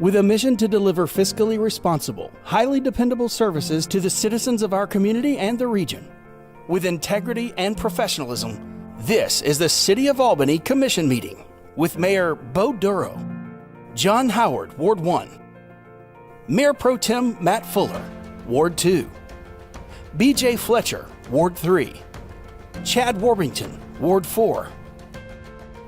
with a mission to deliver fiscally responsible, highly dependable services to the citizens of our community and the region. With integrity and professionalism, this is the City of Albany Commission meeting with Mayor Bo Duro, John Howard, Ward 1, Mayor Pro Tem Matt Fuller, Ward 2, BJ Fletcher, Ward 3, Chad Warbington, Ward 4,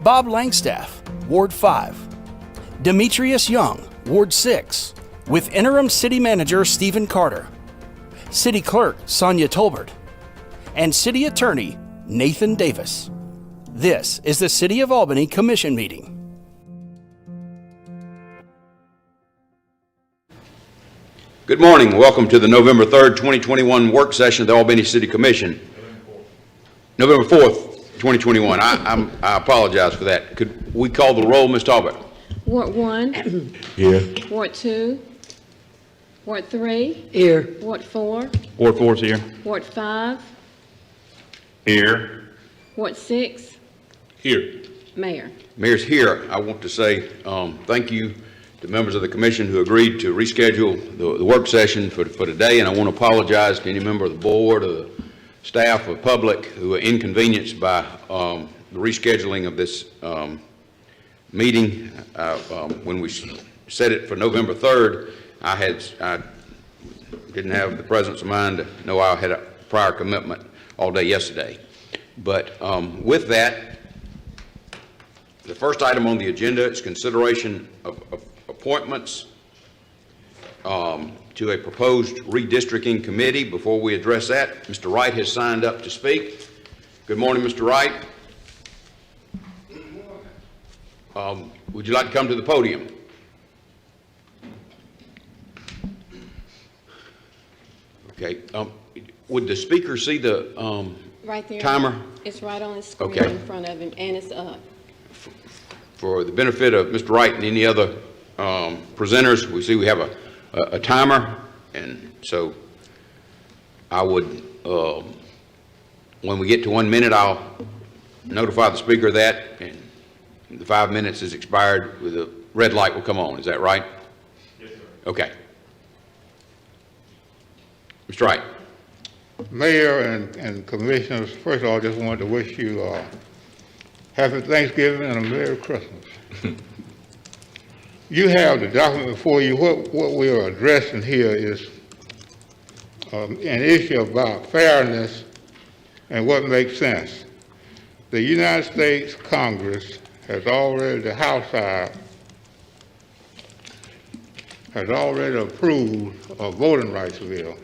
Bob Langstaff, Ward 5, Demetrius Young, Ward 6, with Interim City Manager Stephen Carter, City Clerk Sonia Tolbert, and City Attorney Nathan Davis. This is the City of Albany Commission meeting. Good morning. Welcome to the November 3rd, 2021 work session of the Albany City Commission. November 4th, 2021. I apologize for that. Could we call the roll, Ms. Talbot? Ward 1. Here. Ward 2. Ward 3. Here. Ward 4. Ward 4 is here. Ward 5. Here. Ward 6. Here. Mayor. Mayor's here. I want to say thank you to members of the commission who agreed to reschedule the work session for today, and I want to apologize to any member of the board or the staff or public who were inconvenienced by the rescheduling of this meeting. When we set it for November 3rd, I didn't have the presence of mind to know I had a prior commitment all day yesterday. But with that, the first item on the agenda is consideration of appointments to a proposed redistricting committee. Before we address that, Mr. Wright has signed up to speak. Good morning, Mr. Wright. Would you like to come to the podium? Okay. Would the speaker see the Right there. timer? It's right on the screen Okay. in front of him, and it's up. For the benefit of Mr. Wright and any other presenters, we see we have a timer, and so I would, when we get to 1 minute, I'll notify the speaker of that, and the 5 minutes is expired, with a red light will come on. Is that right? Yes, sir. Okay. Mr. Wright. Mayor and commissioners, first of all, I just wanted to wish you happy Thanksgiving and a Merry Christmas. You have the document before you. What we are addressing here is an issue about fairness and what makes sense. The United States Congress has already, the House side, has already approved a voting rights bill.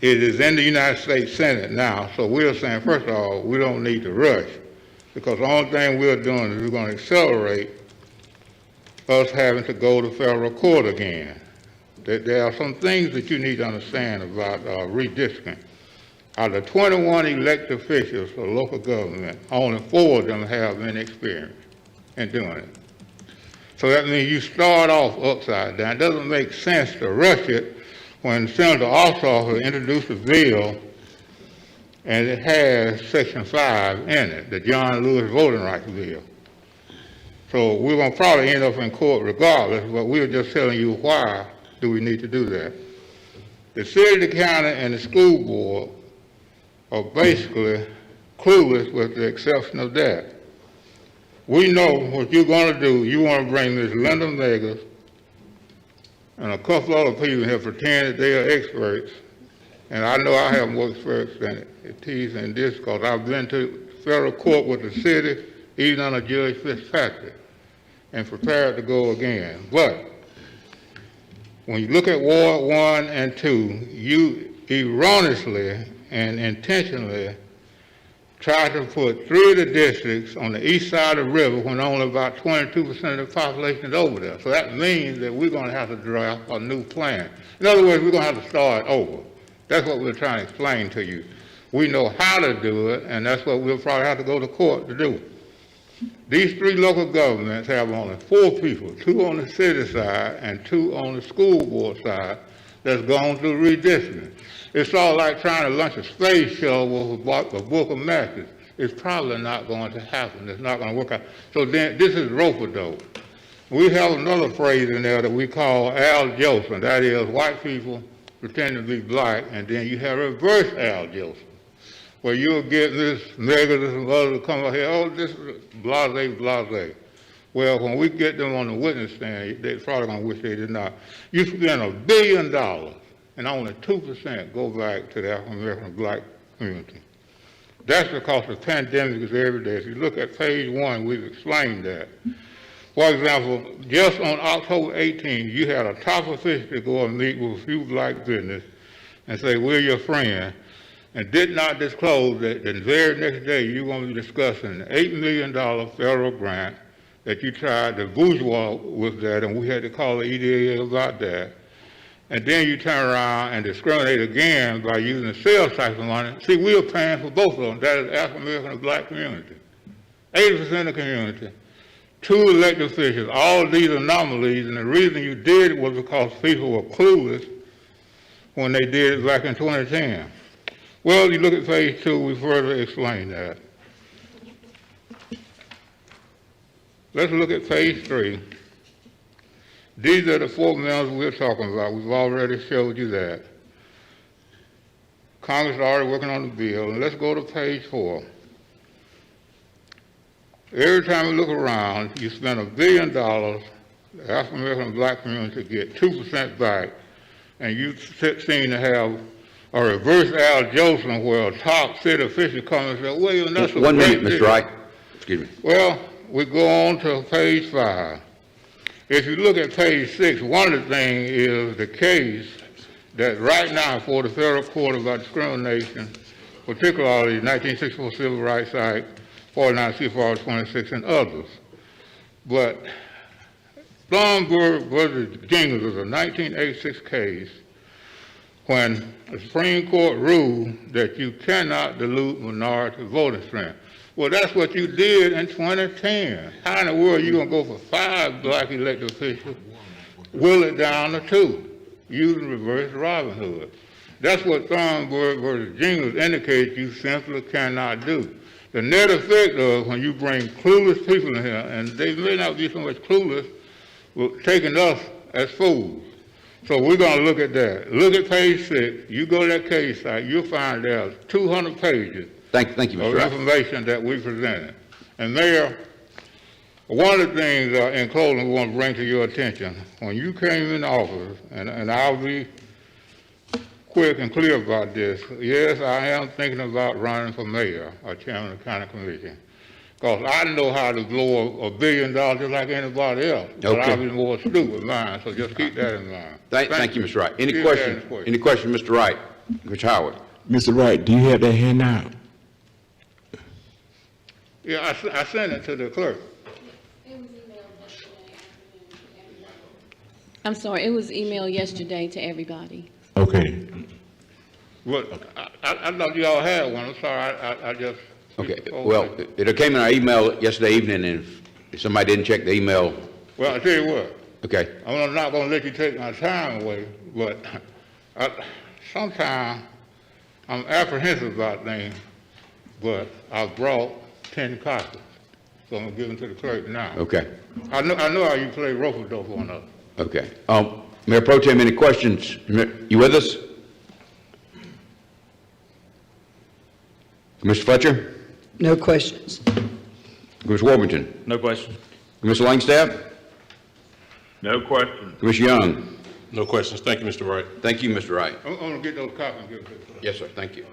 It is in the United States Senate now, so we're saying, first of all, we don't need to rush, because the only thing we're doing is we're going to accelerate us having to go to federal court again. There are some things that you need to understand about redistricting. Out of 21 elected officials for local government, only 4 of them have any experience in doing it. So that means you start off upside down. It doesn't make sense to rush it when Senator Ossoff introduced a bill and it has Section 5 in it, the John Lewis Voting Rights Bill. So we're going to probably end up in court regardless, but we're just telling you why do we need to do that. The city, the county, and the school board are basically clueless with the exception of that. We know what you're going to do. You want to bring Ms. Linda Megas and a couple other people here pretend that they are experts. And I know I have more experience than this because I've been to federal court with the city, even under Judge Fitzpatrick, and prepared to go again. But when you look at Ward 1 and 2, you erroneously and intentionally tried to put 3 of the districts on the east side of the river when only about 22% of the population is over there. So that means that we're going to have to draft a new plan. In other words, we're going to have to start over. That's what we're trying to explain to you. We know how to do it, and that's what we'll probably have to go to court to do. These 3 local governments have only 4 people, 2 on the city side and 2 on the school board side, that's gone through redistricting. It's all like trying to launch a space shuttle with a book of matches. It's probably not going to happen. It's not going to work out. So then, this is rope-a-dope. We have another phrase in there that we call Al Jolson. That is, white people pretend to be black, and then you have reverse Al Jolson, where you'll get this negative and others come out here, oh, this is blase, blase. Well, when we get them on the witness stand, they're probably going to wish they did not. You spend $1 billion, and only 2% go back to the African-American black community. That's because the pandemic is every day. If you look at page 1, we've explained that. For example, just on October 18, you had a top official go and meet with a few black business and say, we're your friend, and did not disclose that the very next day you're going to be discussing an $8 million federal grant that you tried to bourgeois with that, and we had to call the EDA about that. And then you turn around and discriminate again by using the sales tax money. See, we are paying for both of them. That is African American and black community. 80% of the community. 2 elected officials, all these anomalies, and the reason you did it was because people were clueless when they did it back in 2010. Well, you look at page 2, we further explain that. Let's look at page 3. These are the 4 members we're talking about. We've already showed you that. Congress is already working on the bill, and let's go to page 4. Every time you look around, you spend $1 billion, the African American and black community get 2% back, and you seem to have a reverse Al Jolson where a top city official comes and says, well, that's a 1 minute, great Mr. Wright. Excuse me. Well, we go on to page 5. If you look at page 6, one of the things is the case that right now for the federal court about discrimination, particularly 1964 Civil Rights Act, 49 CFR 26, and others. But Thornburg versus Jingles is a 1986 case when the Supreme Court ruled that you cannot dilute minority voting strength. Well, that's what you did in 2010. How in the world are you going to go for 5 black elected officials, will it down to 2, using reverse Robin Hood? That's what Thornburg versus Jingles indicates you simply cannot do. The net effect of when you bring clueless people in here, and they may not be so much clueless, but taking us as fools. So we're going to look at that. Look at page 6. You go to that case site, you'll find there's 200 pages Thank you, Mr. of Wright. information that we presented. And Mayor, one of the things in closing we want to bring to your attention, when you came in office, and I'll be quick and clear about this, yes, I am thinking about running for mayor or chairman of the county commission, because I know how to blow $1 billion just like anybody else, but Okay. I'll be more astute with mine, so just keep that in mind. Thank you, Mr. Wright. Any Keep questions? that in Any questions, Mr. Wright? Mr. Howard? Mr. Wright, do you have that handout? Yeah, I sent it to the clerk. I'm sorry, it was emailed yesterday to everybody. Okay. Well, I thought you all had one. I'm sorry, I just. Okay, well, it came in our email yesterday evening, and if somebody didn't check the email, Well, I tell you what, okay. I'm not going to let you take my time away, but sometimes I'm apprehensive about things, but I brought 10 copies, so I'm going to give them to the clerk now. Okay, I know how you play rope-a-dope on us. okay. Mayor Pro Tem, any questions? You with us? Commissioner Fletcher? No questions. Commissioner Warburton? No questions. Commissioner Langstaff? No question. Commissioner Young? No questions. Thank you, Mr. Wright. Thank you, Mr. Wright. I'm going to get those copies and give them to the clerk. Yes, sir, thank you.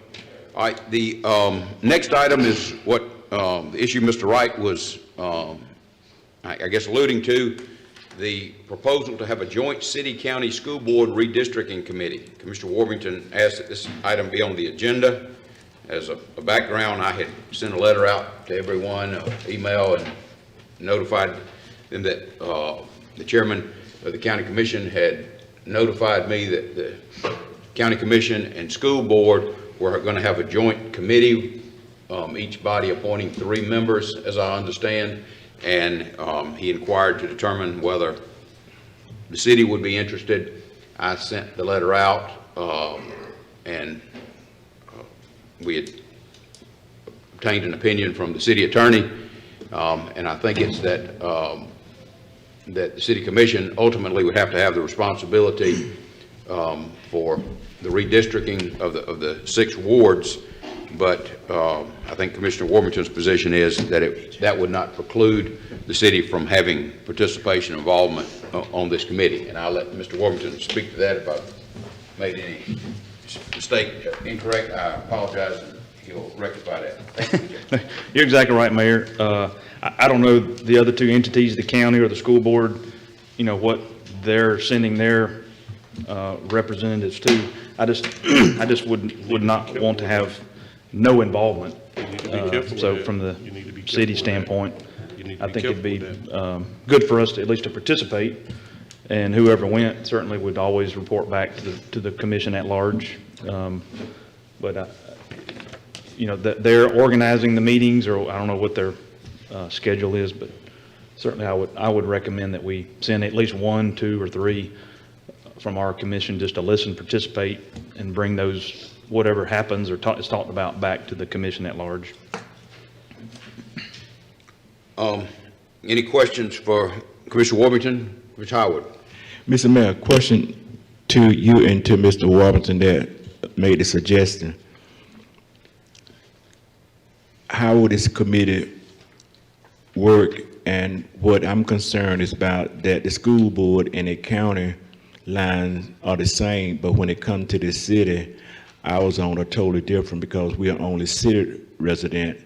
All right, the next item is what the issue Mr. Wright was, I guess, alluding to, the proposal to have a joint city-county school board redistricting committee. Commissioner Warburton asked that this item be on the agenda. As a background, I had sent a letter out to everyone, email, and notified them that the chairman of the county commission had notified me that the county commission and school board were going to have a joint committee, each body appointing 3 members, as I understand, and he inquired to determine whether the city would be interested. I sent the letter out, and we had obtained an opinion from the city attorney, and I think it's that that the city commission ultimately would have to have the responsibility for the redistricting of the 6 wards, but I think Commissioner Warmington's position is that that would not preclude the city from having participation and involvement on this committee. And I'll let Mr. Warmington speak to that. If I've made any mistake incorrect, I apologize, and he'll rectify that. Thank you. You're exactly right, Mayor. I don't know the other 2 entities, the county or the school board, you know, what they're sending their representatives to. I just would not want to have no involvement. So from the city standpoint, I think it'd be good for us to at least to participate, and whoever went certainly would always report back to the commission at large. But you know, they're organizing the meetings, or I don't know what their schedule is, but certainly I would recommend that we send at least 1, 2, or 3 from our commission just to listen, participate, and bring those, whatever happens or is talked about, back to the commission at large. Any questions for Commissioner Warmington? Commissioner Howard? Mr. Mayor, question to you and to Mr. Warmington that made the suggestion. How would this committee work? And what I'm concerned is about that the school board and the county lines are the same, but when it comes to the city, our zone are totally different because we are only city resident.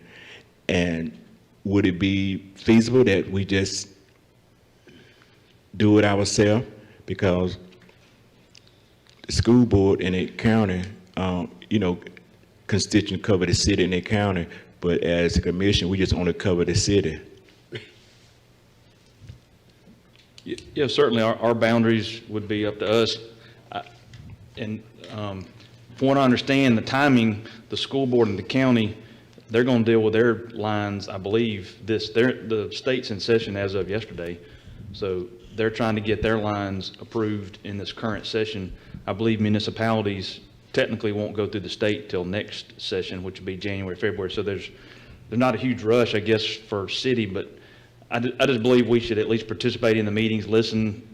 And would it be feasible that we just do it ourselves? Because the school board and the county, you know, constituent cover the city and the county, but as a commission, we just only cover the city. Yeah, certainly our boundaries would be up to us. And from what I understand, the timing, the school board and the county, they're going to deal with their lines, I believe, the state's in session as of yesterday. So they're trying to get their lines approved in this current session. I believe municipalities technically won't go through the state till next session, which would be January, February. So there's not a huge rush, I guess, for city, but I just believe we should at least participate in the meetings, listen.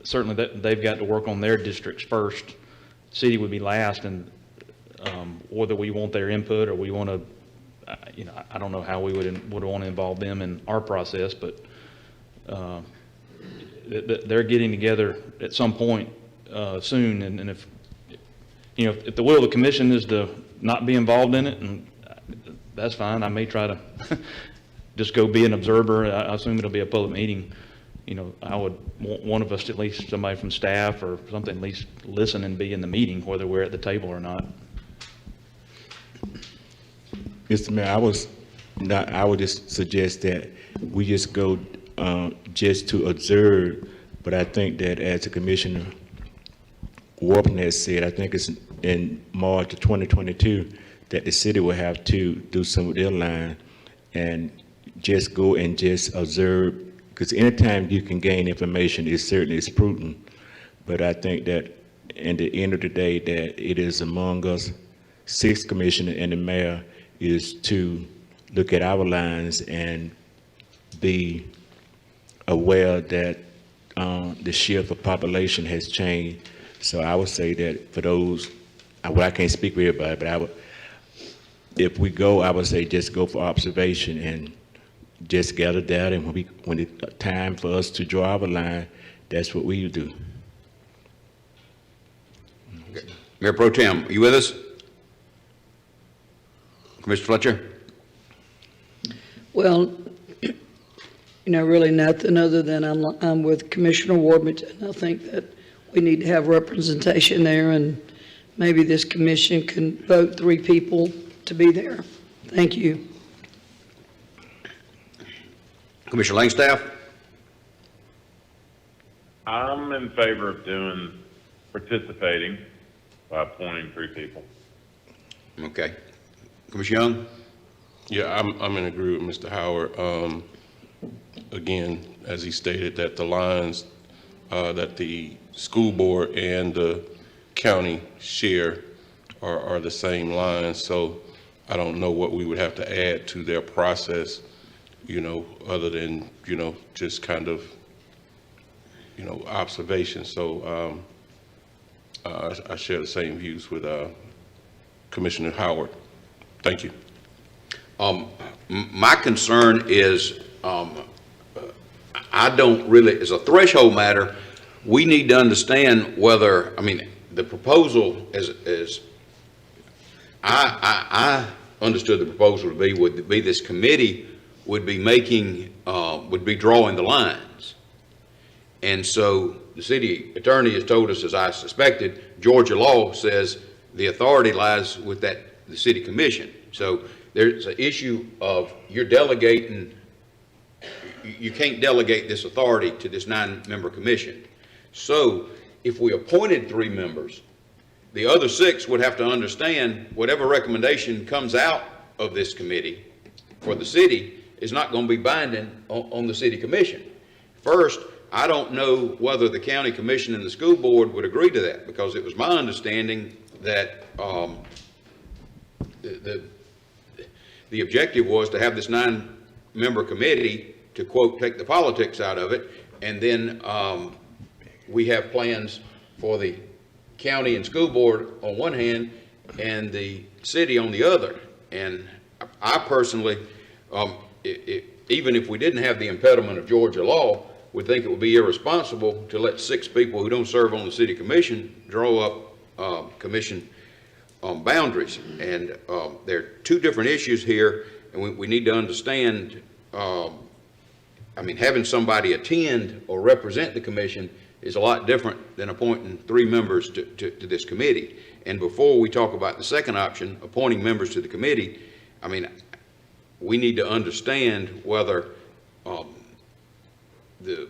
Certainly they've got to work on their districts first. City would be last, and whether we want their input or we want to, you know, I don't know how we would want to involve them in our process, but they're getting together at some point soon, and if, you know, if the will of the commission is to not be involved in it, and that's fine. I may try to just go be an observer. I assume it'll be a public meeting. You know, I would want one of us, at least somebody from staff or something, at least listen and be in the meeting, whether we're at the table or not. Mr. Mayor, I would just suggest that we just go just to observe, but I think that as a Commissioner Warpen has said, I think it's in March of 2022 that the city will have to do some of their line and just go and just observe, because anytime you can gain information, it certainly is prudent. But I think that in the end of the day, that it is among us, 6 commissioners and the mayor, is to look at our lines and be aware that the shift of population has changed. So I would say that for those, well, I can't speak for everybody, but if we go, I would say just go for observation and just gather data, and when it's time for us to draw our line, that's what we do. Okay. Mayor Pro Tem, are you with us? Commissioner Fletcher? Well, you know, really nothing other than I'm with Commissioner Warmington. I think that we need to have representation there, and maybe this commission can vote 3 people to be there. Thank you. Commissioner Langstaff? I'm in favor of participating by appointing 3 people. Okay. Commissioner Young? Yeah, I'm in agreement with Mr. Howard. Again, as he stated, that the lines that the school board and the county share are the same lines, so I don't know what we would have to add to their process, you know, other than, you know, just kind of observations. So I share the same views with Commissioner Howard. Thank you. My concern is, I don't really, as a threshold matter, we need to understand whether, I mean, the proposal is I understood the proposal to be, would be this committee would be making, would be drawing the lines. And so the city attorney has told us, as I suspected, Georgia law says the authority lies with the city commission. So there's an issue of you're delegating, you can't delegate this authority to this 9-member commission. So if we appointed 3 members, the other 6 would have to understand whatever recommendation comes out of this committee for the city is not going to be binding on the city commission. First, I don't know whether the county commission and the school board would agree to that, because it was my understanding that the objective was to have this 9-member committee to, quote, take the politics out of it, and then we have plans for the county and school board on one hand and the city on the other. And I personally, even if we didn't have the impediment of Georgia law, would think it would be irresponsible to let 6 people who don't serve on the city commission draw up commission boundaries. And there are 2 different issues here, and we need to understand, I mean, having somebody attend or represent the commission is a lot different than appointing 3 members to this committee. And before we talk about the second option, appointing members to the committee, I mean, we need to understand whether the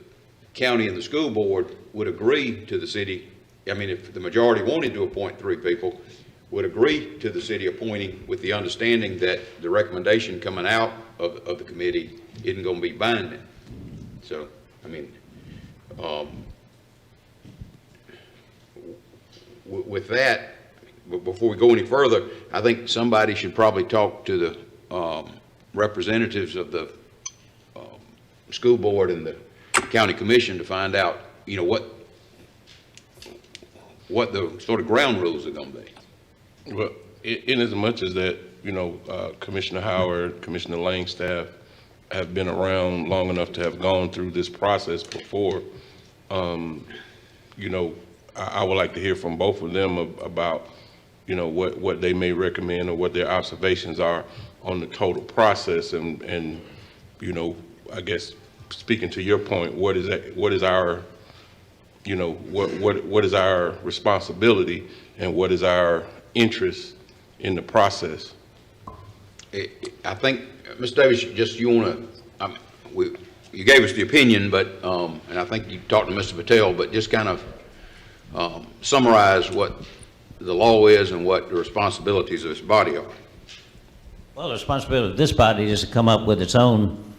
county and the school board would agree to the city. I mean, if the majority wanted to appoint 3 people, would agree to the city appointing with the understanding that the recommendation coming out of the committee isn't going to be binding. So, I mean, with that, before we go any further, I think somebody should probably talk to the representatives of the school board and the county commission to find out, you know, what the sort of ground rules are going to be. Well, in as much as that, you know, Commissioner Howard, Commissioner Langstaff have been around long enough to have gone through this process before, you know, I would like to hear from both of them about, you know, what they may recommend or what their observations are on the total process. And you know, I guess speaking to your point, what is our, you know, what is our responsibility and what is our interest in the process? I think, Mr. Davis, just you want to, you gave us the opinion, but, and I think you talked to Mr. Patel, but just kind of summarize what the law is and what the responsibilities of this body are. Well, the responsibility of this body is to come up with its own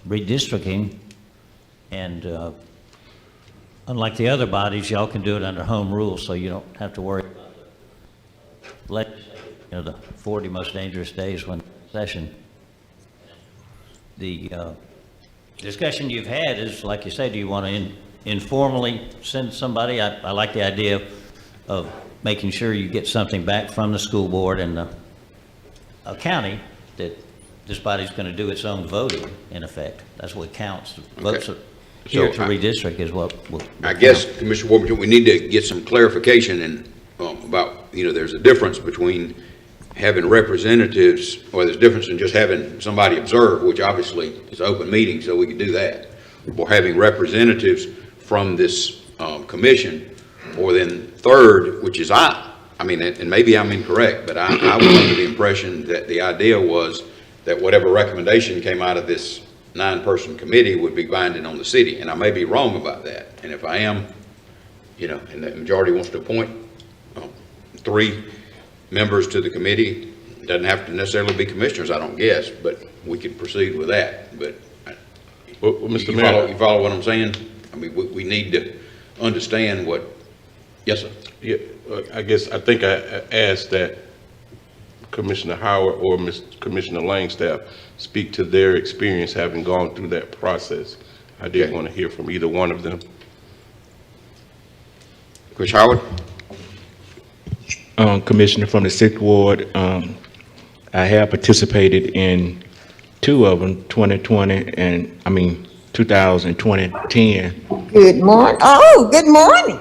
redistricting, and unlike the other bodies, y'all can do it under home rule, so you don't have to worry about the legislature, you know, the 40 most dangerous days when session. The discussion you've had is, like you say, do you want to informally send somebody? I like the idea of making sure you get something back from the school board and the county that this body's going to do its own voting, in effect. That's what counts. Votes here to redistrict is what I guess, Commissioner Warburton, we need to get some clarification in, about, you know, there's a difference between having representatives, or there's a difference in just having somebody observe, which obviously is an open meeting, so we can do that, or having representatives from this commission, or then third, which is I mean, and maybe I'm incorrect, but I was under the impression that the idea was that whatever recommendation came out of this 9-person committee would be binding on the city, and I may be wrong about that. And if I am, you know, and the majority wants to appoint 3 members to the committee, it doesn't have to necessarily be commissioners, I don't guess, but we could proceed with that. But well, Mr. Mayor, you follow what I'm saying? I mean, we need to understand what. Yes, sir. Yeah, I think I asked that Commissioner Howard or Commissioner Langstaff speak to their experience having gone through that process. I did want to hear from either one of them. Commissioner Howard? Commissioner from the 6th Ward, I have participated in 2 of them, 2020 and, 2010. Good morning. Oh, good morning.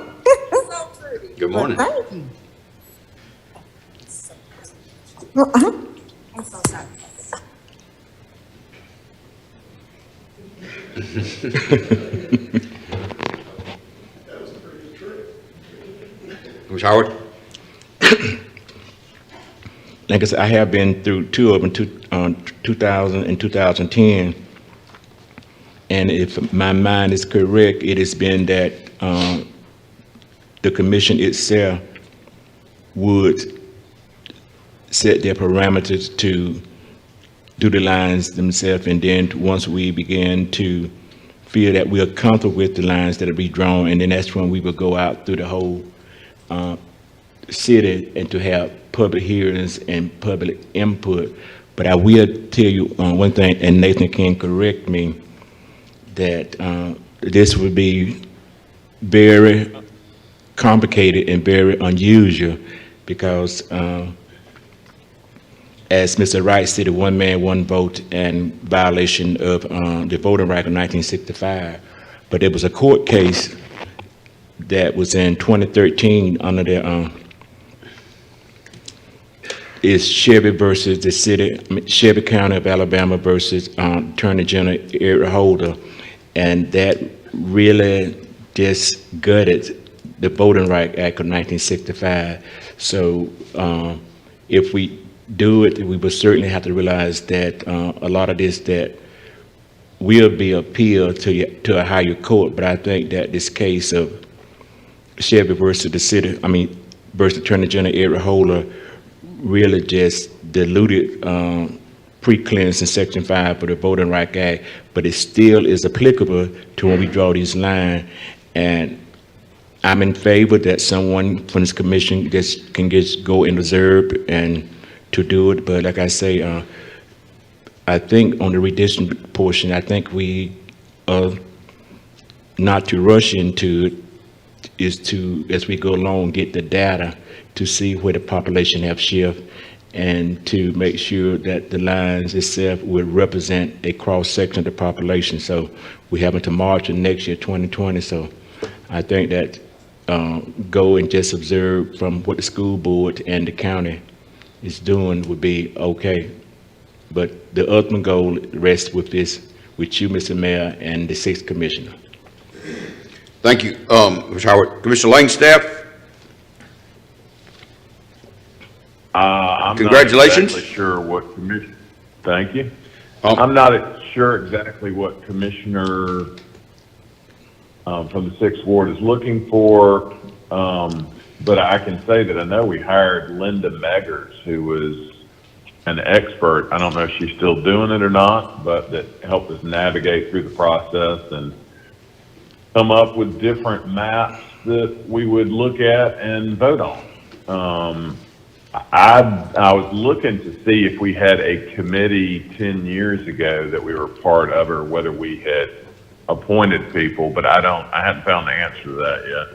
Good morning. Thank you. Uh-huh. Commissioner Howard? Like I said, I have been through 2 of them, 2000 and 2010. And if my mind is correct, it has been that the commission itself would set their parameters to do the lines themselves, and then once we begin to feel that we are comfortable with the lines that will be drawn, and then that's when we will go out through the whole city and to have public hearings and public input. But I will tell you one thing, and Nathan can correct me, that this would be very complicated and very unusual because as Mr. Wright said, 1 man, 1 vote and violation of the Voting Rights of 1965. But there was a court case that was in 2013 under the is Shelby versus the city, Shelby County of Alabama versus Attorney General Eric Holder, and that really just gutted the Voting Rights Act of 1965. So if we do it, we will certainly have to realize that a lot of this that will be appealed to a higher court. But I think that this case of Shelby versus the city, versus Attorney General Eric Holder, really just diluted pre-clearance in Section 5 of the Voting Rights Act, but it still is applicable to when we draw these lines. And I'm in favor that someone from this commission can go and observe and to do it. But like I say, I think on the redistricting portion, I think we not to rush into it, is to, as we go along, get the data to see where the population have shifted and to make sure that the lines itself will represent a cross-section of the population. So we have until March of next year, 2020. So I think that go and just observe from what the school board and the county is doing would be okay. But the ultimate goal rests with you, Mr. Mayor, and the 6th Commissioner. Thank you, Mr. Howard. Commissioner Langstaff? Congratulations. I'm not exactly sure what commission. Thank you. I'm not sure exactly what commissioner from the 6th Ward is looking for, but I can say that I know we hired Linda Meggers, who was an expert. I don't know if she's still doing it or not, but that helped us navigate through the process and come up with different maps that we would look at and vote on. I was looking to see if we had a committee 10 years ago that we were part of, or whether we had appointed people, but I hadn't found the answer to that yet.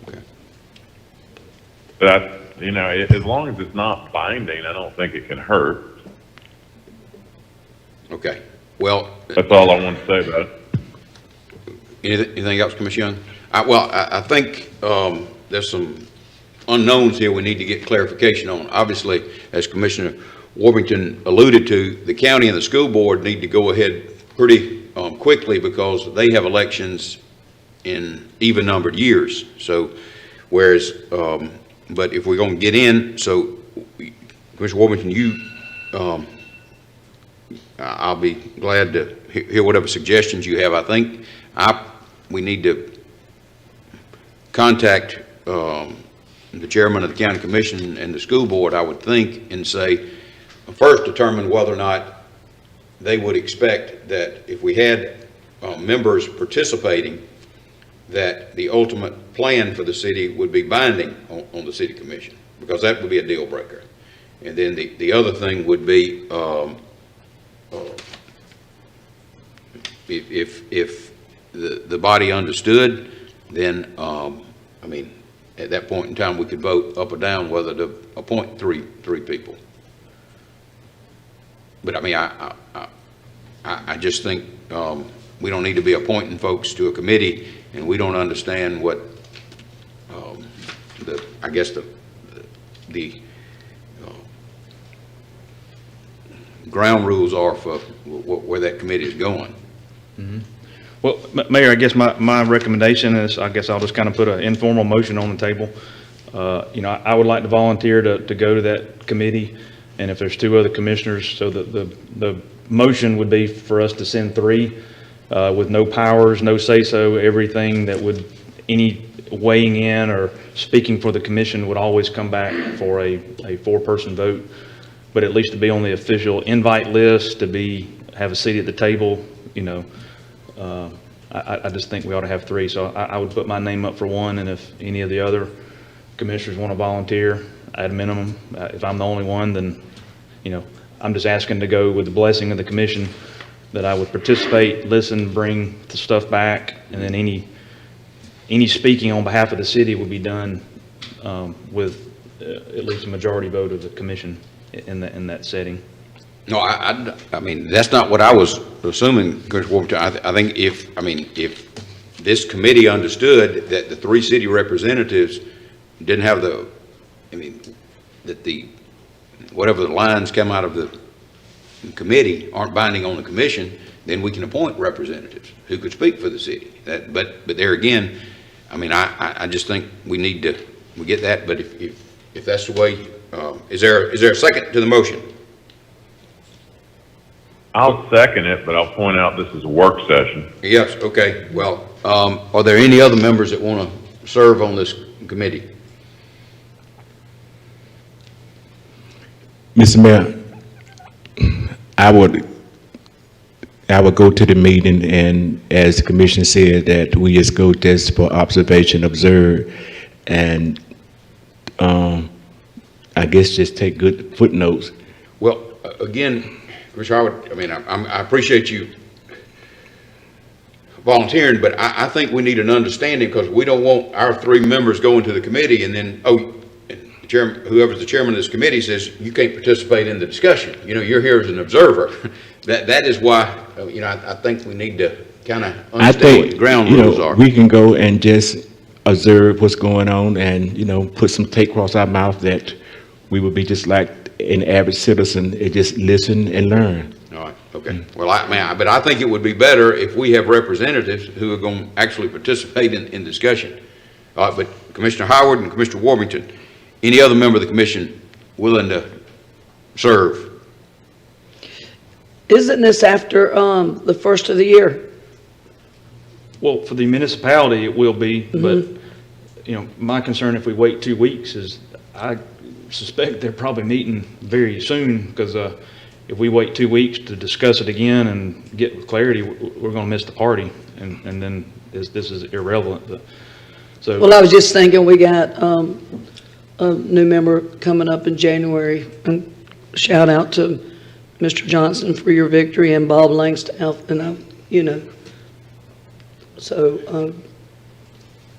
Okay. But as long as it's not binding, I don't think it can hurt. Okay. Well, that's all I want to say about it. Anything else, Commissioner Young? I think there's some unknowns here we need to get clarification on. Obviously, as Commissioner Warmington alluded to, the county and the school board need to go ahead pretty quickly because they have elections in even-numbered years. So, whereas, but if we're going to get in, so Commissioner Warmington, I'll be glad to hear whatever suggestions you have. I think we need to contact the chairman of the county commission and the school board, I would think, and say, first determine whether or not they would expect that if we had members participating, that the ultimate plan for the city would be binding on the city commission, because that would be a deal breaker. And then the other thing would be if the body understood, then I mean, at that point in time, we could vote up or down whether to appoint three people. But I mean, I just think we don't need to be appointing folks to a committee, and we don't understand what I guess the ground rules are for where that committee is going. Mm-hmm. Well, Mayor, I guess my recommendation is, I guess I'll just kind of put an informal motion on the table. You know, I would like to volunteer to go to that committee, and if there's 2 other commissioners, so the motion would be for us to send 3 with no powers, no say-so, everything that would, any weighing in or speaking for the commission would always come back for a 4-person vote, but at least to be on the official invite list, to have a seat at the table, you know. I just think we ought to have 3, so I would put my name up for 1, and if any of the other commissioners want to volunteer, at a minimum, if I'm the only one, then, you know, I'm just asking to go with the blessing of the commission that I would participate, listen, bring the stuff back, and then any speaking on behalf of the city would be done with at least a majority vote of the commission in that setting. No, I mean, that's not what I was assuming, Commissioner Warburton. I think if this committee understood that the 3 city representatives didn't have that whatever the lines come out of the committee aren't binding on the commission, then we can appoint representatives who could speak for the city. But there again, I mean, I just think we get that, but if that's the way, is there a second to the motion? I'll second it, but I'll point out this is a work session. Yes, okay. Well, are there any other members that want to serve on this committee? Mr. Mayor, I would go to the meeting, and as the commission said, that we just go just for observation, observe, and I guess just take good footnotes. Well, again, Commissioner Howard, I mean, I appreciate you volunteering, but I think we need an understanding, because we don't want our 3 members going to the committee and then, Chairman, whoever's the chairman of this committee says you can't participate in the discussion. You know, you're here as an observer. That is why, you know, I think we need to kind of understand what the ground rules are. We can go and just observe what's going on, and, you know, put some tape across our mouth that we would be just like an average citizen, and just listen and learn. All right, okay. Well, but I think it would be better if we have representatives who are going to actually participate in discussion. All right, but Commissioner Howard and Commissioner Warburton, any other member of the commission willing to serve? Isn't this after the first of the year? Well, for the municipality, it will be, but, you know, my concern if we wait 2 weeks is I suspect they're probably meeting very soon, because if we wait 2 weeks to discuss it again and get clarity, we're going to miss the party, and then this is irrelevant. But, so. Well, I was just thinking we got a new member coming up in January, and shout out to Mr. Johnson for your victory, and Bob Langstaff, and you know, so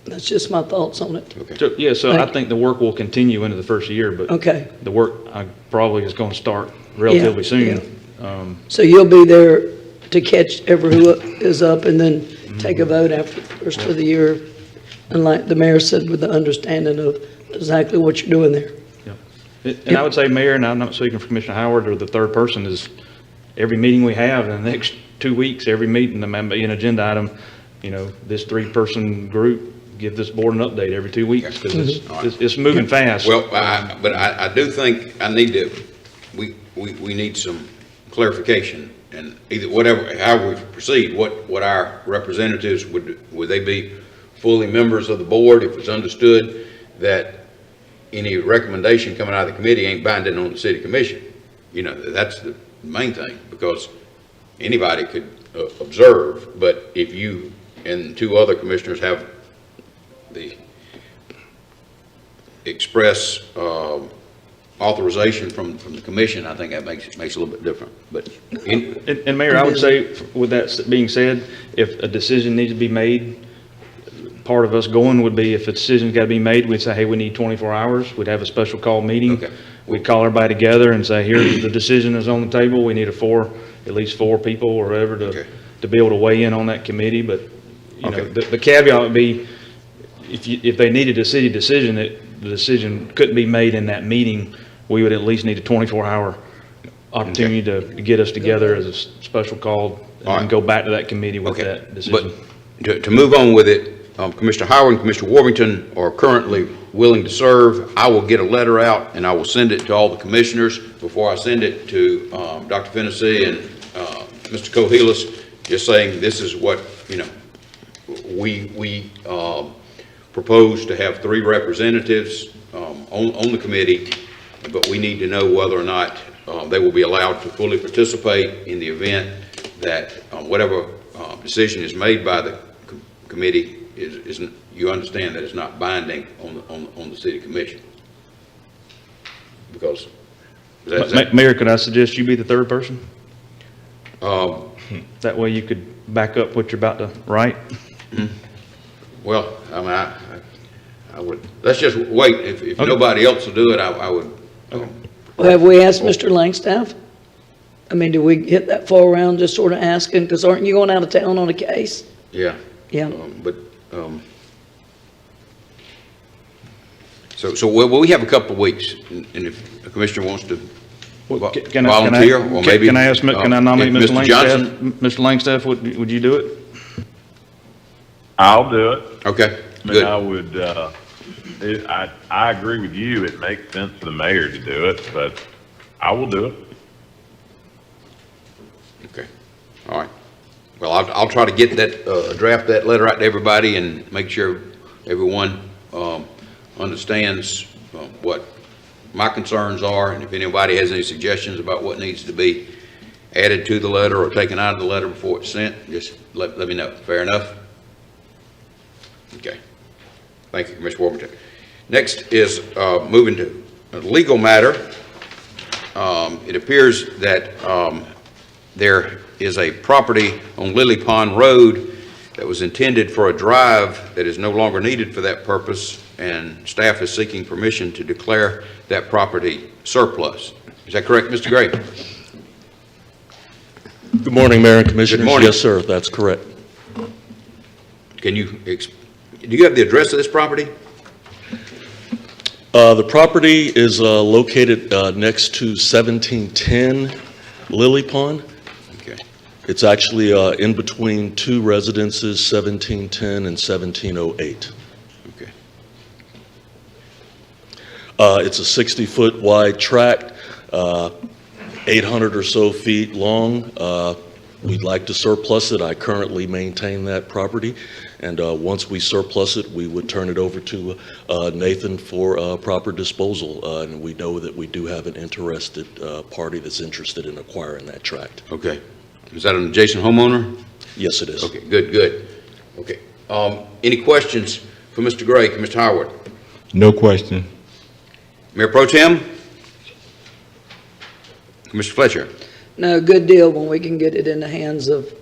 that's just my thoughts on it. Okay. So, yeah, so I think the work will continue into the first year, but Okay. the work probably is going to start relatively soon. Yeah. So you'll be there to catch everyone who is up, and then take a vote after the first of the year, and like the mayor said, with the understanding of exactly what you're doing there. And I would say, Mayor, and I'm not speaking for Commissioner Howard or the third person, is every meeting we have in the next 2 weeks, every meeting, there may be an agenda item, you know, this 3-person group, give this board an update every 2 weeks, because it's moving fast. Well, but I do think we need some clarification, and either however we proceed, what our representatives would they be fully members of the board if it's understood that any recommendation coming out of the committee ain't binding on the city commission? You know, that's the main thing, because anybody could observe, but if you and 2 other commissioners have the express authorization from the commission, I think that makes it a little bit different. But and Mayor, I would say, with that being said, if a decision needs to be made, part of us going would be if a decision's got to be made, we'd say, hey, we need 24 hours. We'd have a special call meeting. Okay. We'd call everybody together and say, here's the decision is on the table. We need at least four people or whatever to be able to weigh in on that committee. But, you know, the caveat would be if they needed a city decision, the decision couldn't be made in that meeting, we would at least need a 24-hour opportunity to get us together as a special call and then go back to that committee with that decision. But to move on with it, Commissioner Howard and Commissioner Warrington are currently willing to serve. I will get a letter out and I will send it to all the commissioners before I send it to Dr. Fennessy and Mr. Cohilas, just saying this is what, you know, we propose to have 3 representatives on the committee, but we need to know whether or not they will be allowed to fully participate in the event that whatever decision is made by the committee isn't, you understand that it's not binding on the city commission. Because Mayor, could I suggest you be the third person? That way you could back up what you're about to write. Well, I mean, I would, let's just wait. If nobody else will do it, I would. Well, have we asked Mr. Langstaff? I mean, do we hit that far around just sort of asking, because aren't you going out of town on a case? Yeah. Yeah. So we have a couple of weeks, and if the commissioner wants to Can volunteer, or maybe. Can I nominate Mr. Langstaff? Johnson? Mr. Langstaff, would you do it? I'll do it. Okay, I mean, good. I would, I agree with you. It makes sense for the mayor to do it, but I will do it. Okay, all right. Well, I'll try to get that, draft that letter out to everybody and make sure everyone understands what my concerns are, and if anybody has any suggestions about what needs to be added to the letter or taken out of the letter before it's sent, just let me know. Fair enough? Okay. Thank you, Commissioner Warburton. Next is moving to a legal matter. It appears that there is a property on Lily Pond Road that was intended for a drive that is no longer needed for that purpose, and staff is seeking permission to declare that property surplus. Is that correct, Mr. Gray? Good morning, Mayor and Commissioners. Good morning. Yes, sir, that's correct. Can you, do you have the address of this property? The property is located next to 1710 Lily Pond. Okay. It's actually in between two residences, 1710 and 1708. Okay. It's a 60-foot wide tract, 800 or so feet long. We'd like to surplus it. I currently maintain that property, and once we surplus it, we would turn it over to Nathan for proper disposal, and we know that we do have an interested party that's interested in acquiring that tract. Okay. Is that an adjacent homeowner? Yes, it is. Okay, good, good. Okay. Any questions for Mr. Gray, Mr. Howard? No question. Mayor Pro Tem? Mr. Fletcher? No, good deal when we can get it in the hands of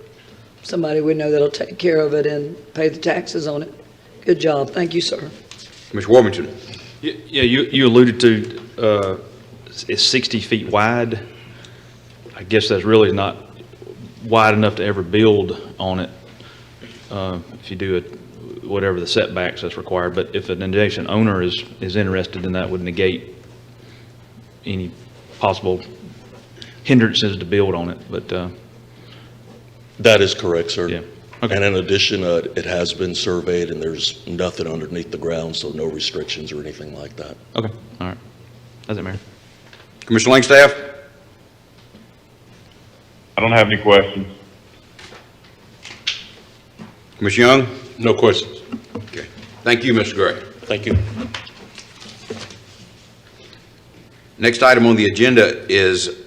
somebody we know that'll take care of it and pay the taxes on it. Good job. Thank you, sir. Commissioner Warmington? Yeah, you alluded to it's 60 feet wide. I guess that's really not wide enough to ever build on it if you do it, whatever the setbacks that's required. But if an adjacent owner is interested, then that would negate any possible hindrances to build on it. But That is correct, sir. Yeah. Okay. And in addition, it has been surveyed, and there's nothing underneath the ground, so no restrictions or anything like that. Okay, all right. That's it, Mayor. Commissioner Langstaff? I don't have any questions. Commissioner Young? No questions. Okay. Thank you, Mr. Gray. Thank you. Next item on the agenda is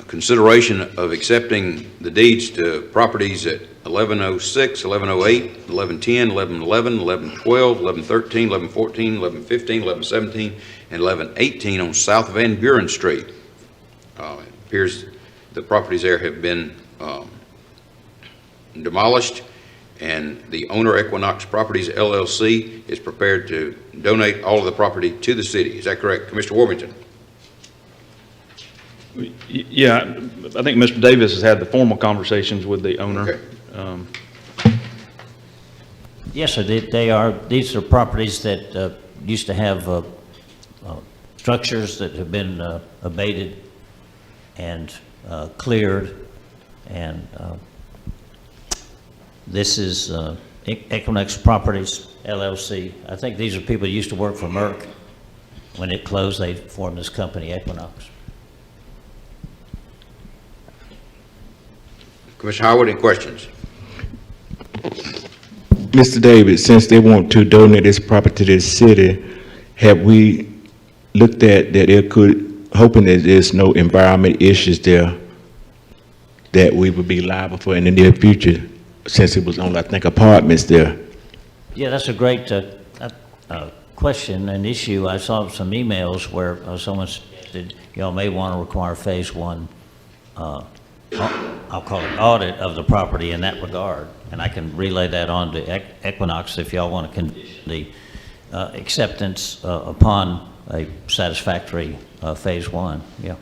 consideration of accepting the deeds to properties at 1106, 1108, 1110, 1111, 1112, 1113, 1114, 1115, 1117, and 1118 on South Van Buren Street. It appears the properties there have been demolished, and the owner, Equinox Properties LLC, is prepared to donate all of the property to the city. Is that correct? Commissioner Warmington? Yeah, I think Mr. Davis has had the formal conversations with the owner. Okay. Yes, sir, these are properties that used to have structures that have been abated and cleared, and this is Equinox Properties LLC. I think these are people who used to work for Merck. When it closed, they formed this company, Equinox. Commissioner Howard, any questions? Mr. Davis, since they want to donate this property to the city, have we looked at that it could, hoping that there's no environment issues there that we would be liable for in the near future, since it was only, I think, apartments there? Yeah, that's a great question and issue. I saw some emails where someone suggested y'all may want to require phase one, I'll call it audit of the property in that regard. And I can relay that on to Equinox if y'all want to condition the acceptance upon a satisfactory phase one. Yeah.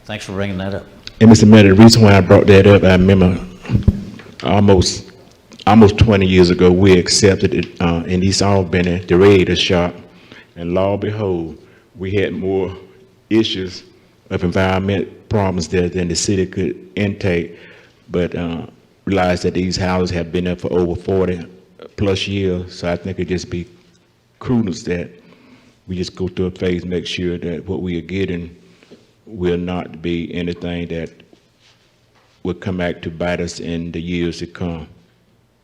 Thanks for bringing that up. And Mr. Mayor, the reason why I brought that up, I remember almost 20 years ago, we accepted it in East Albany, the Raider shop, and lo and behold, we had more issues of environment problems there than the city could intake, but realized that these houses have been there for over 40 plus years, so I think it'd just be prudence that we just go through a phase, make sure that what we are getting will not be anything that will come back to bite us in the years to come.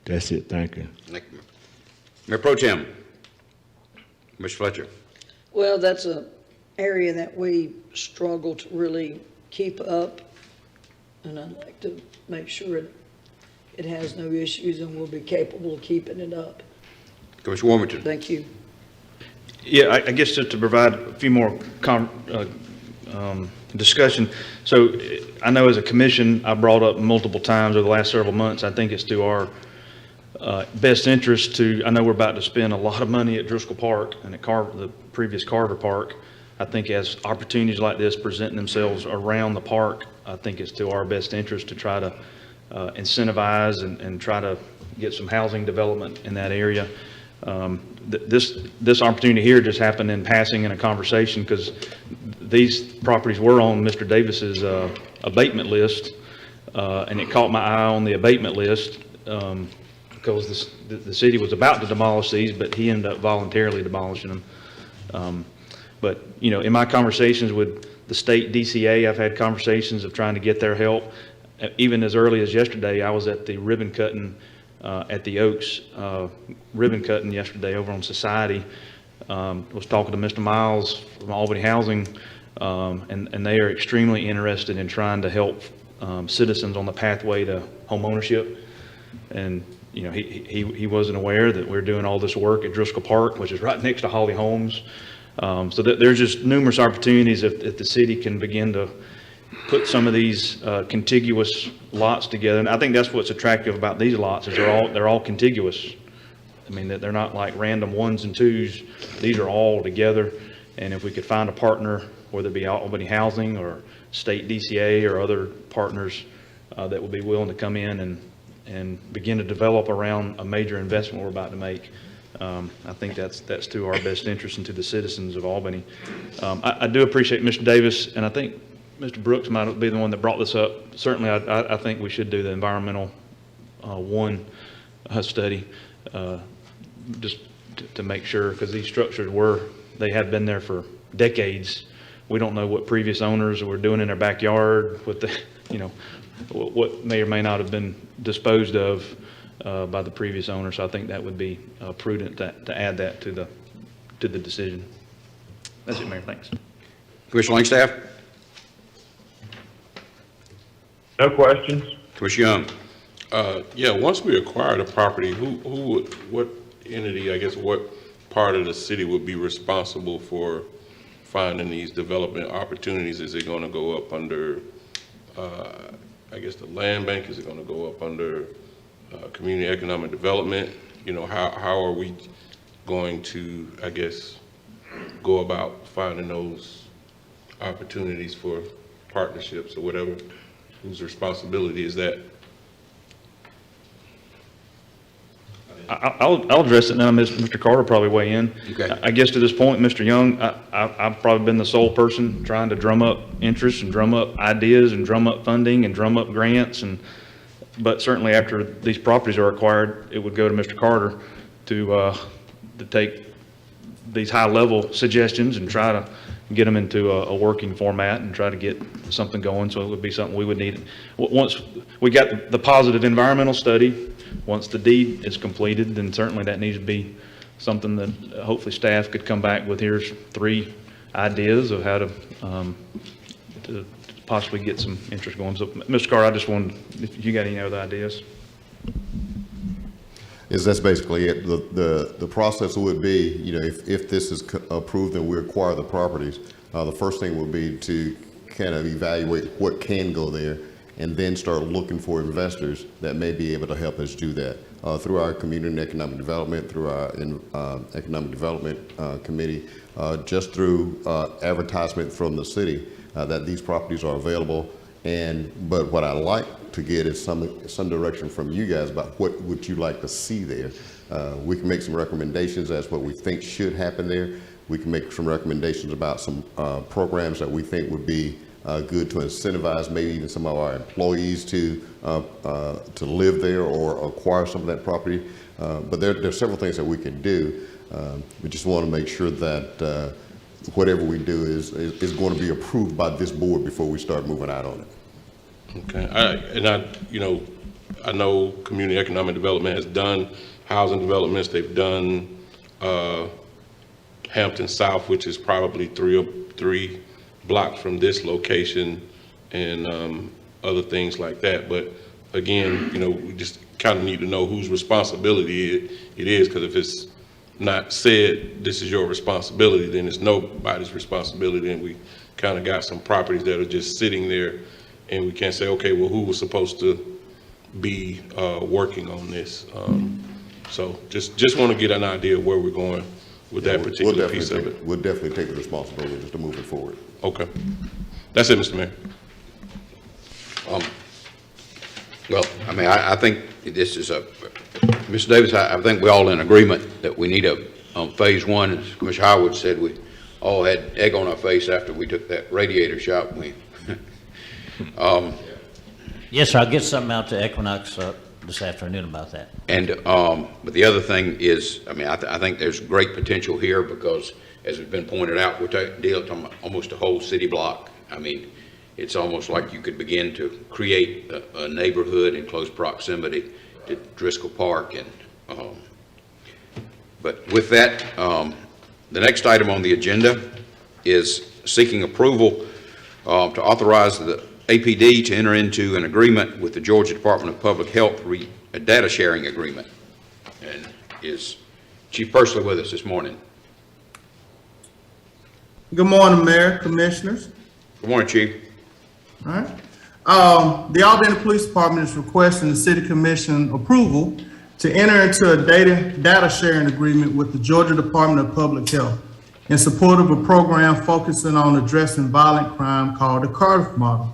That's it, thank you. Thank you. Mayor Pro Tem, Mr. Fletcher. Well, that's an area that we struggle to really keep up, and I'd like to make sure it has no issues and we'll be capable of keeping it up. Commissioner Warmington. Thank you. Yeah, I guess just to provide a few more discussion. So I know as a commission, I brought up multiple times over the last several months, I think it's to our best interest to, I know we're about to spend a lot of money at Driscoll Park and at the previous Carver Park. I think as opportunities like this presenting themselves around the park, I think it's to our best interest to try to incentivize and try to get some housing development in that area. This opportunity here just happened in passing in a conversation because these properties were on Mr. Davis's abatement list, and it caught my eye on the abatement list because the city was about to demolish these, but he ended up voluntarily demolishing them. But you know, in my conversations with the state DCA, I've had conversations of trying to get their help. Even as early as yesterday, I was at the ribbon cutting at the Oaks ribbon cutting yesterday over on Society. Was talking to Mr. Miles from Albany Housing, and they are extremely interested in trying to help citizens on the pathway to home ownership. And you know, he wasn't aware that we're doing all this work at Driscoll Park, which is right next to Holly Homes. So there's just numerous opportunities if the city can begin to put some of these contiguous lots together. And I think that's what's attractive about these lots is they're all contiguous. I mean, they're not like random ones and twos. These are all together. And if we could find a partner, whether it be Albany Housing or state DCA or other partners that would be willing to come in and begin to develop around a major investment we're about to make, I think that's to our best interest and to the citizens of Albany. I do appreciate Mr. Davis, and I think Mr. Brooks might be the one that brought this up. Certainly, I think we should do the environmental study just to make sure, because these structures they have been there for decades. We don't know what previous owners were doing in their backyard with the, you know, what may or may not have been disposed of by the previous owner. So I think that would be prudent to add that to the decision. That's it, Mayor. Thanks. Commissioner Langstaff? No questions. Commissioner Young? Yeah, once we acquire the property, what entity, I guess, what part of the city would be responsible for finding these development opportunities? Is it going to go up under, I guess, the land bank? Is it going to go up under community economic development. You know, how are we going to, I guess, go about finding those opportunities for partnerships or whatever? Whose responsibility is that? I'll address it now. Mr. Carter probably weigh in. Okay. I guess to this point, Mr. Young, I've probably been the sole person trying to drum up interest and drum up ideas and drum up funding and drum up grants. But certainly after these properties are acquired, it would go to Mr. Carter to take these high-level suggestions and try to get them into a working format and try to get something going. So it would be something we would need. Once we got the positive environmental study, once the deed is completed, then certainly that needs to be something that hopefully staff could come back with. Here's 3 ideas of how to possibly get some interest going. So, Mr. Carter, I just wanted, if you got any other ideas. Yes, that's basically it. The process would be, you know, if this is approved and we acquire the properties, the first thing would be to kind of evaluate what can go there, and then start looking for investors that may be able to help us do that through our community and economic development, through our economic development committee, just through advertisement from the city that these properties are available. But what I like to get is some direction from you guys about what would you like to see there. We can make some recommendations as what we think should happen there. We can make some recommendations about some programs that we think would be good to incentivize maybe even some of our employees to live there or acquire some of that property. But there's several things that we can do. We just want to make sure that whatever we do is going to be approved by this board before we start moving out on it. Okay. I know community economic development has done housing developments. They've done Hampton South, which is probably three blocks from this location, and other things like that. But again, we just kind of need to know whose responsibility it is, because if it's not said, this is your responsibility, then it's nobody's responsibility, and we kind of got some properties that are just sitting there, and we can't say, okay, well, who was supposed to be working on this? So just want to get an idea of where we're going with that particular piece of it. We'll definitely take the responsibility just to move it forward. Okay. That's it, Mr. Mayor. Well, I mean, I think this is Mr. Davis, I think we're all in agreement that we need on phase 1, as Commissioner Howard said, we all had egg on our face after we took that radiator shot. Yes, sir, I'll get something out to Equinox this afternoon about that. And but the other thing is, I mean, I think there's great potential here because, as has been pointed out, we're dealing with almost a whole city block. I mean, it's almost like you could begin to create a neighborhood in close proximity to Driscoll Park. And but with that, the next item on the agenda is seeking approval to authorize the APD to enter into an agreement with the Georgia Department of Public Health, a data sharing agreement. And is Chief Pursley with us this morning? Good morning, Mayor, Commissioners. Good morning, Chief. All right. The Albany Police Department is requesting the City Commission approval to enter into a data sharing agreement with the Georgia Department of Public Health in support of a program focusing on addressing violent crime called the Cardiff Model.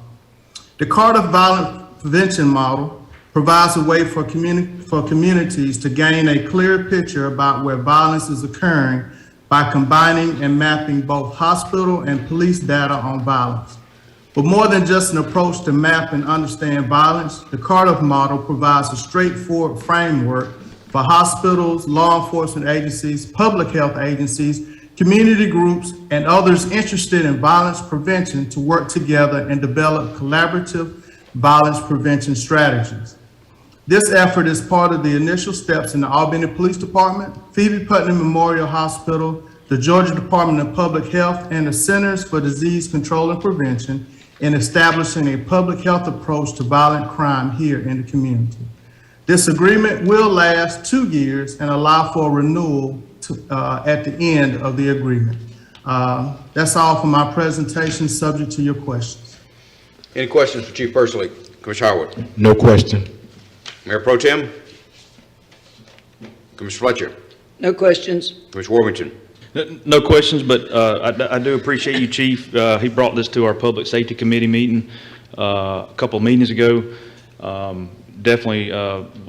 The Cardiff Violent Prevention Model provides a way for communities to gain a clear picture about where violence is occurring by combining and mapping both hospital and police data on violence. But more than just an approach to map and understand violence, the Cardiff Model provides a straightforward framework for hospitals, law enforcement agencies, public health agencies, community groups, and others interested in violence prevention to work together and develop collaborative violence prevention strategies. This effort is part of the initial steps in the Albany Police Department, Phoebe Putnam Memorial Hospital, the Georgia Department of Public Health, and the Centers for Disease Control and Prevention in establishing a public health approach to violent crime here in the community. This agreement will last 2 years and allow for renewal at the end of the agreement. That's all for my presentation, subject to your questions. Any questions for Chief Pursley? Commissioner Howard? No question. Mayor Pro Tem? Commissioner Fletcher, No questions. Commissioner Worthington. No questions, but I do appreciate you, Chief. He brought this to our Public Safety Committee meeting a couple of meetings ago. Definitely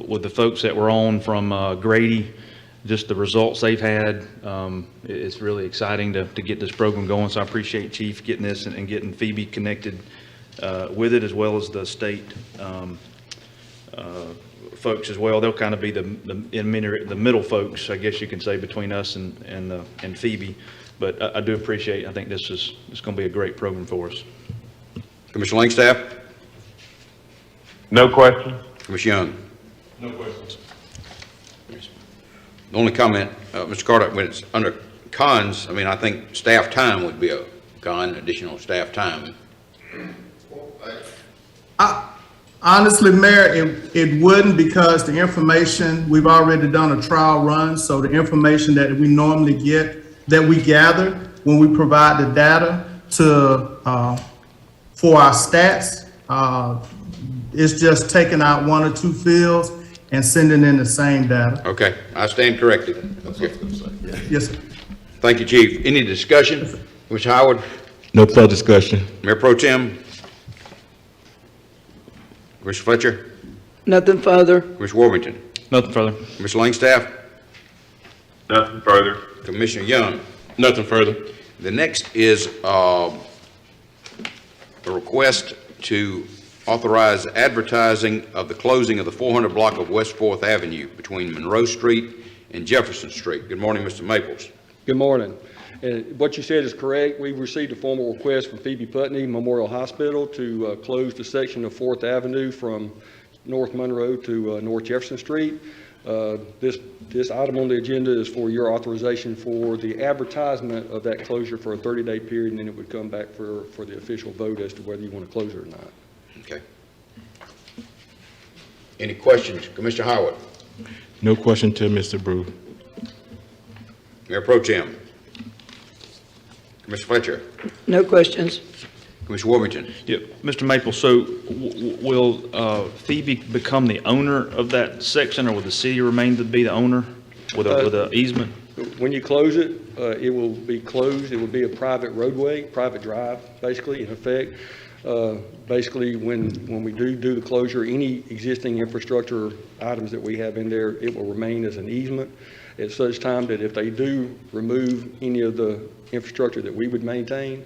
with the folks that were on from Grady, just the results they've had, it's really exciting to get this program going. So I appreciate Chief getting this and getting Phoebe connected with it, as well as the state folks as well. They'll kind of be the middle folks, I guess you can say, between us and Phoebe. But I do appreciate. I think this is going to be a great program for us. Commissioner Langstaff. No questions. Commissioner Young. No questions. The only comment, Mr. Carter, when it's under cons, I mean, I think staff time would be a con, additional staff time. Honestly, Mayor, it wouldn't, because the information, we've already done a trial run, so the information that we normally get, that we gather when we provide the data for our stats, it's just taking out one or two fields and sending in the same data. Okay, I stand corrected. Okay. Yes, sir. Thank you, Chief. Any discussion? Commissioner Howard? No further discussion. Mayor Pro Tem? Commissioner Fletcher? Nothing further. Commissioner Worthington? Nothing further. Commissioner Langstaff? Nothing further. Commissioner Young? Nothing further. The next is a request to authorize advertising of the closing of the 400 block of West 4th Avenue between Monroe Street and Jefferson Street. Good morning, Mr. Maples. Good morning. What you said is correct. We've received a formal request from Phoebe Putney Memorial Hospital to close the section of 4th Avenue from North Monroe to North Jefferson Street. This item on the agenda is for your authorization for the advertisement of that closure for a 30-day period, and then it would come back for the official vote as to whether you want to close it or not. Okay. Any questions? Commissioner Howard? No question to Mr. Brew. Mayor Pro Tem? Commissioner Fletcher? No questions. Commissioner Worthington? Yeah, Mr. Maple, so will Phoebe become the owner of that section, or will the city remain to be the owner with a easement? When you close it, it will be closed. It will be a private roadway, private drive, basically, in effect. Basically, when we do the closure, any existing infrastructure items that we have in there, it will remain as an easement at such time that if they do remove any of the infrastructure that we would maintain,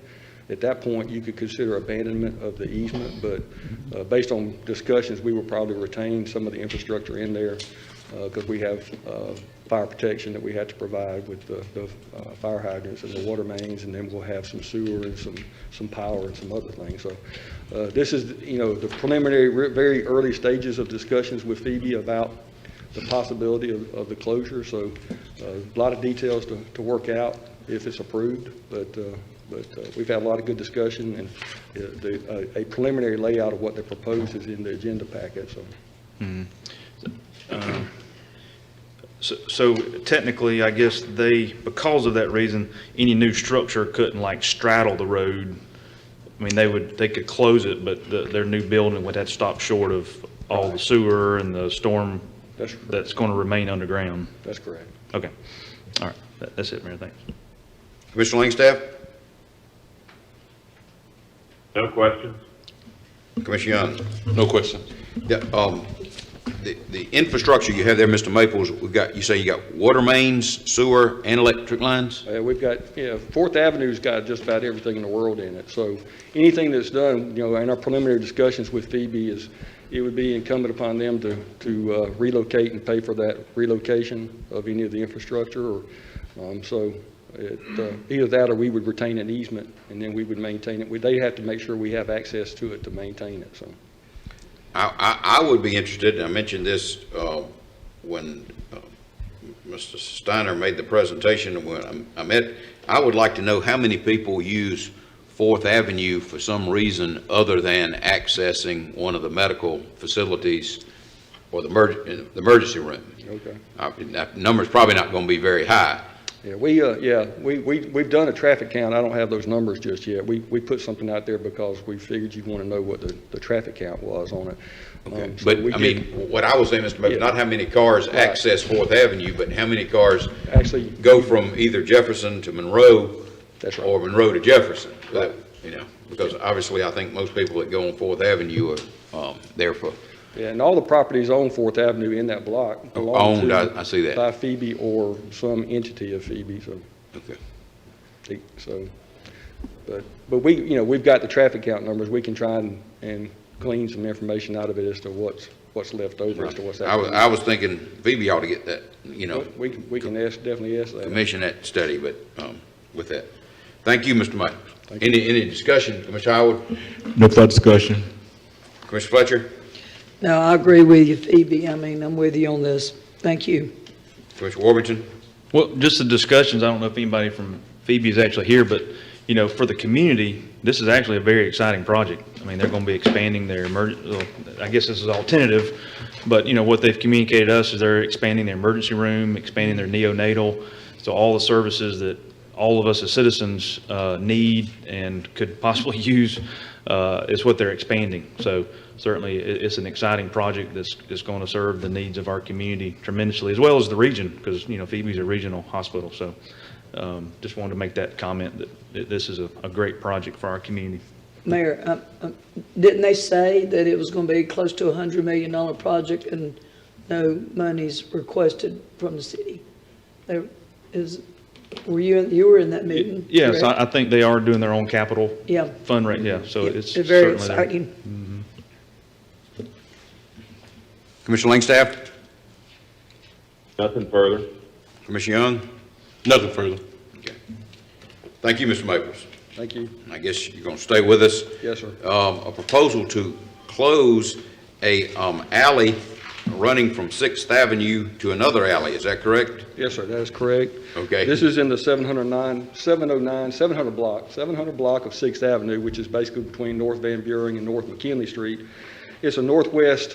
at that point, you could consider abandonment of the easement. But based on discussions, we will probably retain some of the infrastructure in there because we have fire protection that we have to provide with the fire hydrants and the water mains, and then we'll have some sewer and some power and some other things. So this is, the preliminary, very early stages of discussions with Phoebe about the possibility of the closure. So a lot of details to work out if it's approved, but we've had a lot of good discussion, and a preliminary layout of what they propose is in the agenda packet. So. So technically, I guess because of that reason, any new structure couldn't like straddle the road. I mean, they could close it, but their new building would have to stop short of all the sewer and the storm that's going to remain underground. That's correct. Okay. All right. That's it, Mayor. Thanks. Commissioner Langstaff? No questions. Commissioner Young? No questions. Yeah, the infrastructure you have there, Mr. Maples, you say you got water mains, sewer, and electric lines? We've got, 4th Avenue's got just about everything in the world in it. So anything that's done, in our preliminary discussions with Phoebe is it would be incumbent upon them to relocate and pay for that relocation of any of the infrastructure. Either that or we would retain an easement and then we would maintain it. They'd have to make sure we have access to it to maintain it. So. I would be interested, I mentioned this when Mr. Steiner made the presentation when I met, I would like to know how many people use 4th Avenue for some reason other than accessing one of the medical facilities or the emergency room. Okay. That number's probably not going to be very high, Yeah, we've done a traffic count. I don't have those numbers just yet. We put something out there because we figured you'd want to know what the traffic count was on it. Okay, So but, we I did- mean, what I was saying, Mr. Mayor, not how many cars Right. access Fourth Avenue, but how many cars Actually, go from either Jefferson to Monroe that's right. or Monroe to Jefferson. Right. You know, because obviously I think most people that go on Fourth Avenue are there for, Yeah, and all the properties on Fourth Avenue in that block belong owned, to I see that. by Phoebe or some entity of Phoebe, so. Okay. So, but we, we've got the traffic count numbers. We can try and glean some information out of it as to what's left over, as to what's happening. I was thinking Phoebe ought to get that, We can definitely ask that. commission that study, but, with that. Thank you, Mr. Michaels. Any discussion, Commissioner Howard, No further discussion. Commissioner Fletcher, No, I agree with you, Phoebe. I mean, I'm with you on this. Thank you. Commissioner Warburton? Well, just the discussions, I don't know if anybody from Phoebe is actually here, but, for the community, this is actually a very exciting project. I mean, they're going to be expanding their I guess this is all tentative, but, what they've communicated to us is they're expanding their emergency room, expanding their neonatal, so all the services that all of us as citizens need and could possibly use is what they're expanding. So certainly it's an exciting project that's going to serve the needs of our community tremendously, as well as the region, because, Phoebe's a regional hospital. So just wanted to make that comment that this is a great project for our community. Mayor, didn't they say that it was going to be close to a $100 million project and no monies requested from the city? You were in that meeting? Yes, correct? I think they are doing their own capital Yeah. fundraising, yeah, so it's They're very certainly there. exciting. Commissioner Langstaff? Nothing further. Commissioner Young? Nothing further. Okay. Thank you, Mr. Maples. Thank you. I guess you're going to stay with us. Yes, sir. A proposal to close a alley running from 6th Avenue to another alley, is that correct? Yes, sir, that is correct. Okay. This is in the 700 block of 6th Avenue, which is basically between North Van Buren and North McKinley Street. It's a north-south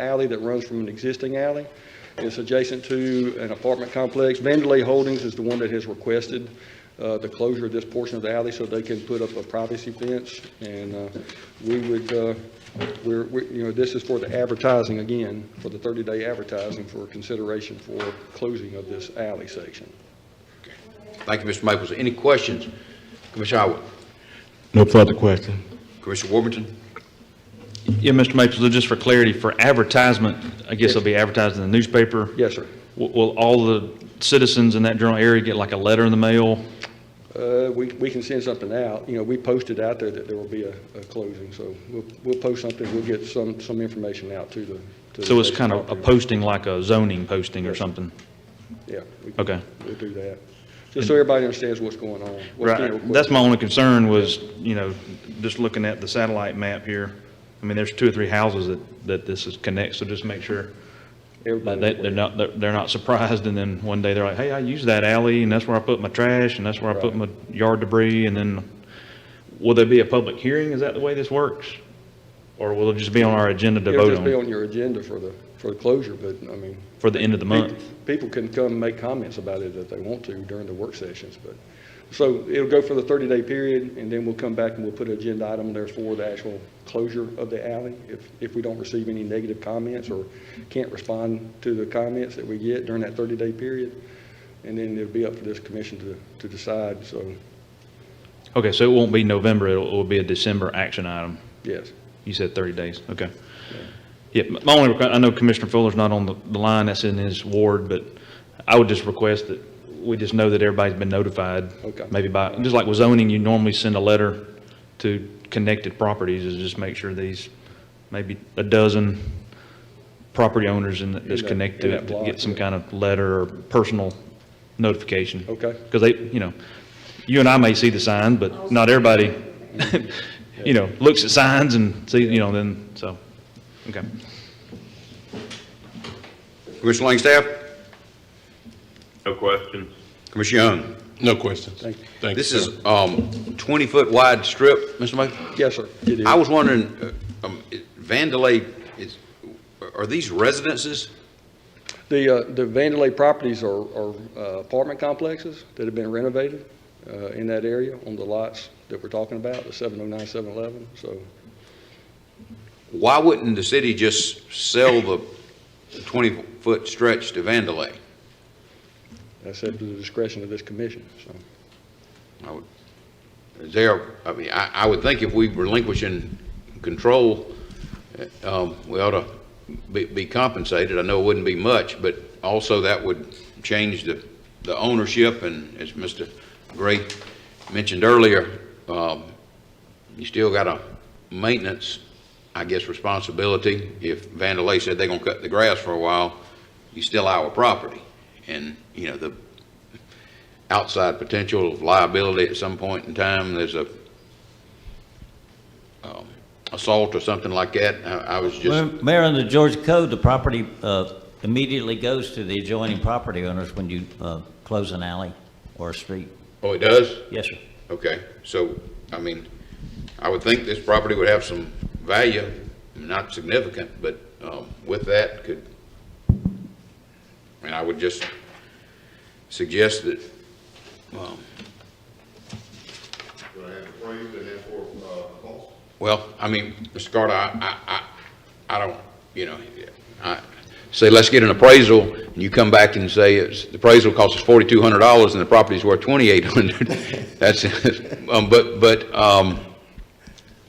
alley that runs from an existing alley. It's adjacent to an apartment complex. Vandelay Holdings is the one that has requested the closure of this portion of the alley so they can put up a privacy fence. And this is for the advertising again, for the 30-day advertising for consideration for closing of this alley section. Okay. Thank you, Mr. Maples. Any questions? Commissioner Howard? No further question. Commissioner Warburton? Yeah, Mr. Maples, just for clarity, for advertisement, I guess it'll be advertised in the newspaper. Yes, sir. Will all the citizens in that general area get like a letter in the mail? We can send something out. We posted out there that there will be a closing, so we'll post something. We'll get some information out to the. So it's kind of a posting, like a zoning posting or something? Yeah. Okay. We'll do that. Just so everybody understands what's going on. Right. That's my only concern was, just looking at the satellite map here. I mean, there's 2 or 3 houses that this is connects, so just make sure that they're not surprised, and then one day they're like, hey, I use that alley, and that's where I put my trash, and that's where I put my yard debris, and then will there be a public hearing? Is that the way this works? Or will it just be on our agenda to It'll vote just be on? on your agenda for the closure, but I mean. For the end of the month? People can come and make comments about it if they want to during the work sessions, but. So it'll go for the 30-day period, and then we'll come back and we'll put an agenda item there for the actual closure of the alley. If we don't receive any negative comments or can't respond to the comments that we get during that 30-day period, and then it'll be up for this commission to decide, so. Okay, so it won't be November, it will be a December action item? Yes. You said 30 days, okay. Yeah, my only, I know Commissioner Fuller's not on the line, that's in his ward, but I would just request that we just know that everybody's been notified. Okay. Maybe by, just like with zoning, you normally send a letter to connected properties, is just make sure these, maybe a dozen property owners that's connected to it, to get some kind of letter or personal notification. Okay. Because they, you and I may see the sign, but not everybody, looks at signs and see, then, so, okay. Commissioner Langstaff? No questions. Commissioner Young? No questions. Thank you. Thank you, This sir. is 20-foot wide strip, Mr. Maples? Yes, sir. It is. I was wondering, Vandelay, are these residences? The Vandelay properties are apartment complexes that have been renovated in that area on the lots that we're talking about, the 709, 711, so. Why wouldn't the city just sell the 20-foot stretch to Vandelay? That's up to the discretion of this commission, so. I would think if we relinquishing control, we ought to be compensated. I know it wouldn't be much, but also that would change the ownership, and as Mr. Gray mentioned earlier, you still got a maintenance, I guess, responsibility. If Vandelay said they're going to cut the grass for a while, you still our property, and you know the outside potential of liability at some point in time. There's a assault or something like that. I was just... Well, Mayor, under the Georgia Code, the property immediately goes to the adjoining property owners when you close an alley or a street. Oh, it does? Yes, sir. Okay, so, I mean, I would think this property would have some value, not significant, but with that could, I mean, I would just suggest that well, I mean, Mr. Carter, I don't, you know, I say let's get an appraisal, and you come back and say the appraisal cost us $4,200 and the property's worth $2,800. That's,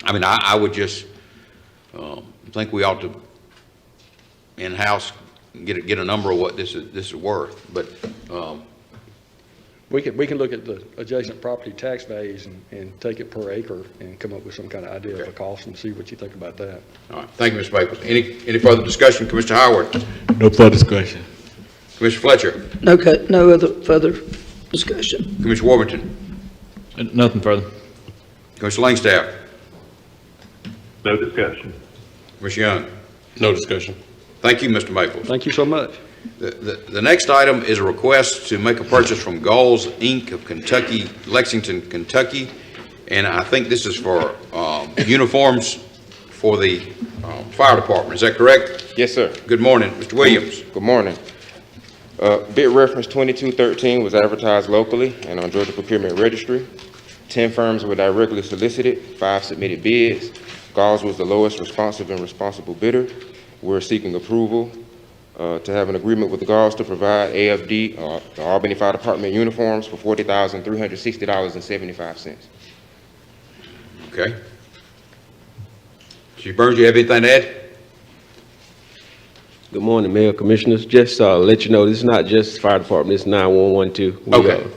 I mean, I would just think we ought to in-house get a number of what this is worth, but. We can look at the adjacent property tax values and take it per acre and come up with some kind of idea of a cost and see what you think about that. All right, thank you, Mr. Maples. Any further discussion, Commissioner Howard? No further discussion. Commissioner Fletcher? No other further discussion. Commissioner Warburton? Nothing further. Commissioner Langstaff? No discussion. Commissioner Young? No discussion. Thank you, Mr. Maples. Thank you so much. The next item is a request to make a purchase from Galls, Inc. of Kentucky, Lexington, Kentucky. And I think this is for uniforms for the fire department. Is that correct? Yes, sir. Good morning. Mr. Williams. Good morning. Bid reference 2213 was advertised locally and on Georgia Procurement Registry. 10 firms were directly solicited, 5 submitted bids. Galls was the lowest responsive and responsible bidder. We're seeking approval to have an agreement with the Galls to provide AFD, the Albany Fire Department uniforms for $40,360.75. Okay. Chief Burns, you have anything to add? Good morning, Mayor, Commissioners. Just let you know, this is not just fire department, it's 911 too.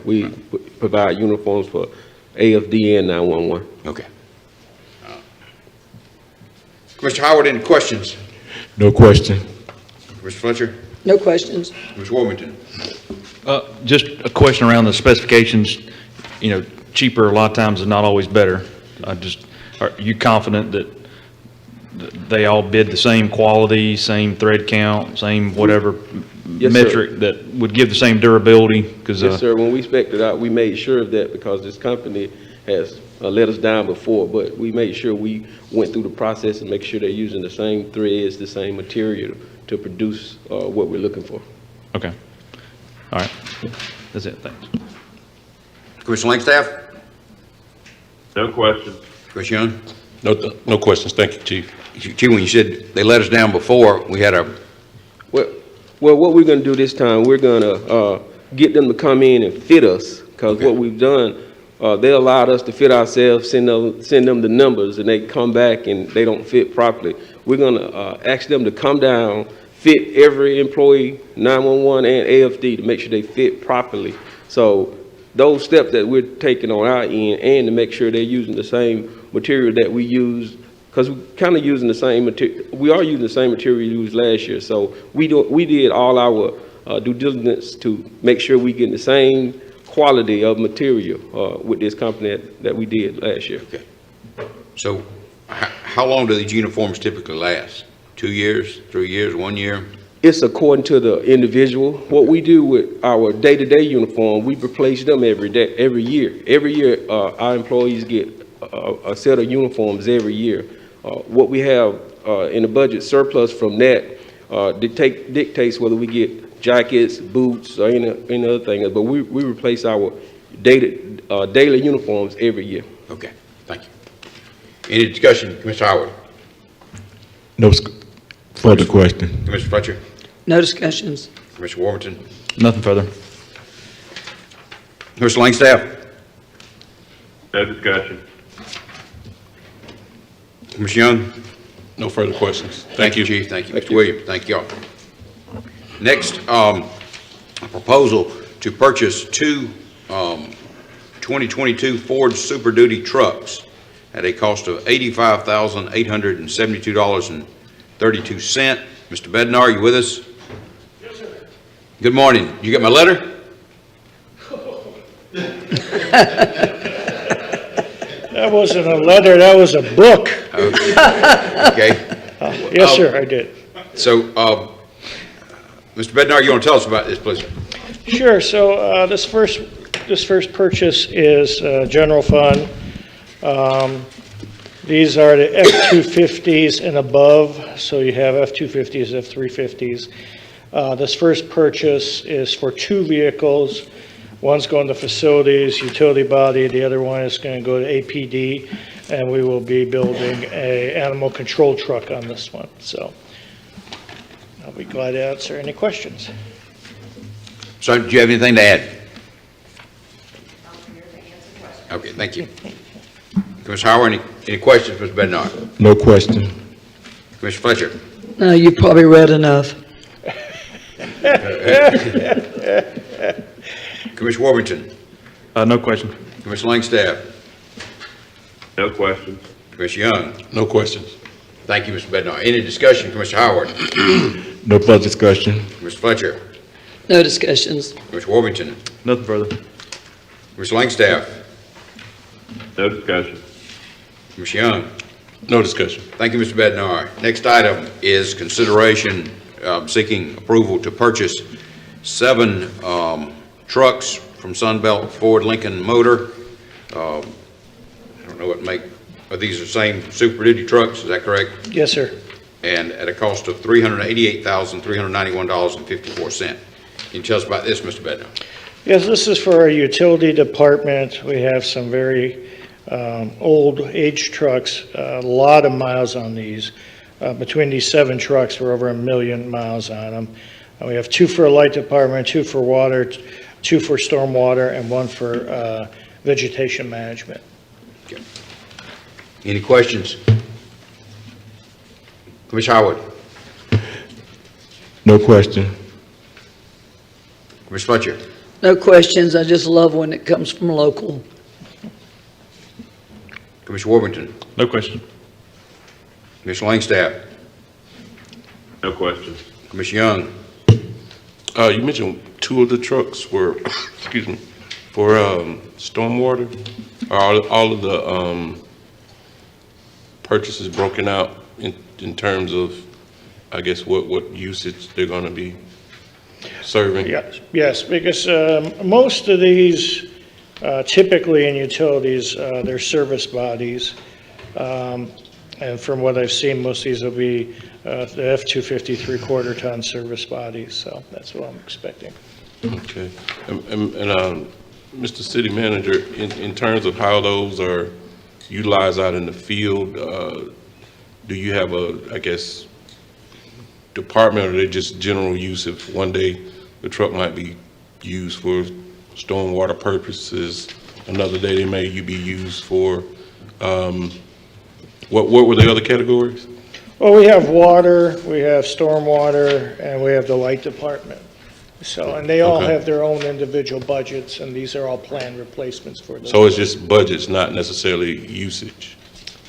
We provide uniforms for AFD and 911. Okay. Commissioner Howard, any questions? No question. Mr. Fletcher? No questions. Mr. Warmington? Just a question around the specifications. You know, cheaper a lot of times is not always better. Are you confident that they all bid the same quality, same thread count, same whatever metric that would give the same durability? Yes, sir. When we spec'd it out, we made sure of that because this company has let us down before, but we made sure we went through the process and make sure they're using the same threads, the same material to produce what we're looking for. Okay. All right. That's it. Thanks. Commissioner Langstaff? No questions. Commissioner Young? No questions. Thank you, Chief. Chief, when you said they let us down before, we had a... Well, what we're going to do this time, we're going to get them to come in and fit us because what we've done, they allowed us to fit ourselves, send them the numbers, and they come back and they don't fit properly. We're going to ask them to come down, fit every employee, 911 and AFD, to make sure they fit properly. So those steps that we're taking on our end, and to make sure they're using the same material that we use, because we're kind of using the same material. We are using the same material we used last year. So we did all our due diligence to make sure we get the same quality of material with this company that we did last year. Okay. So how long do these uniforms typically last? 2 years, 3 years, 1 year? It's according to the individual. What we do with our day-to-day uniform, we replace them every year. Every year, our employees get a set of uniforms every year. What we have in the budget surplus from that dictates whether we get jackets, boots, or any other thing. But we replace our daily uniforms every year. Okay, thank you. Any discussion, Commissioner Howard? No further question. Commissioner Fletcher? No discussions. Commissioner Warburton? Nothing further. Commissioner Langstaff? No discussion. Commissioner Young? No further questions. Thank you, Chief. Thank you, Mr. Williams. Thank y'all. Next, a proposal to purchase two 2022 Ford Super Duty trucks at a cost of $85,872.32. Mr. Bednar, you with us? Yes, sir. Good morning. You got my letter? That wasn't a letter, that was a book. Okay. Yes, sir, I did. So, Mr. Bednar, you want to tell us about this, please? Sure, so this first purchase is general fund. These are the F-250s and above, so you have F-250s, F-350s. This first purchase is for two vehicles. One's going to facilities, utility body, the other one is going to go to APD, and we will be building a animal control truck on this one. So I'll be glad to answer any questions. So, do you have anything to add? Okay, thank you. Commissioner Howard, any questions, Mr. Bednar? No question. Commissioner Fletcher? No, you've probably read enough. Commissioner Warburton? No question. Commissioner Langstaff? No questions. Commissioner Young? No questions. Thank you, Mr. Bednar. Any discussion, Commissioner Howard? No further discussion. Mr. Fletcher? No discussions. Commissioner Warburton? Nothing further. Commissioner Langstaff? No discussion. Commissioner Young? No discussion. Thank you, Mr. Bednar. Next item is consideration seeking approval to purchase 7 trucks from Sunbelt Ford Lincoln Motor. I don't know what make, are these the same Super Duty trucks, is that correct? Yes, sir. And at a cost of $388,391.54. Can you tell us about this, Mr. Bednar? Yes, this is for our utility department. We have some very old age trucks, a lot of miles on these. Between these 7 trucks, we're over 1 million miles on them. And we have 2 for a light department, 2 for water, 2 for stormwater, and 1 for vegetation management. Okay. Any questions? Commissioner Howard? No question. Commissioner Fletcher? No questions. I just love when it comes from local. Commissioner Warburton? No question. Commissioner Langstaff? No questions. Commissioner Young? You mentioned 2 of the trucks were, excuse me, for stormwater. Are all of the purchases broken out in terms of, I guess, what usage they're going to be serving? Yes, because most of these, typically in utilities, they're service bodies. And from what I've seen, most of these will be the F-250 3/4 ton service bodies, so that's what I'm expecting. Okay. And Mr. City Manager, in terms of how those are utilized out in the field, do you have a, I guess, department, or are they just general use if one day the truck might be used for stormwater purposes, another day they may be used for, what were the other categories? Well, we have water, we have stormwater, and we have the light department. So, and they all Okay. have their own individual budgets, and these are all planned replacements for those. So it's just budgets, not necessarily usage?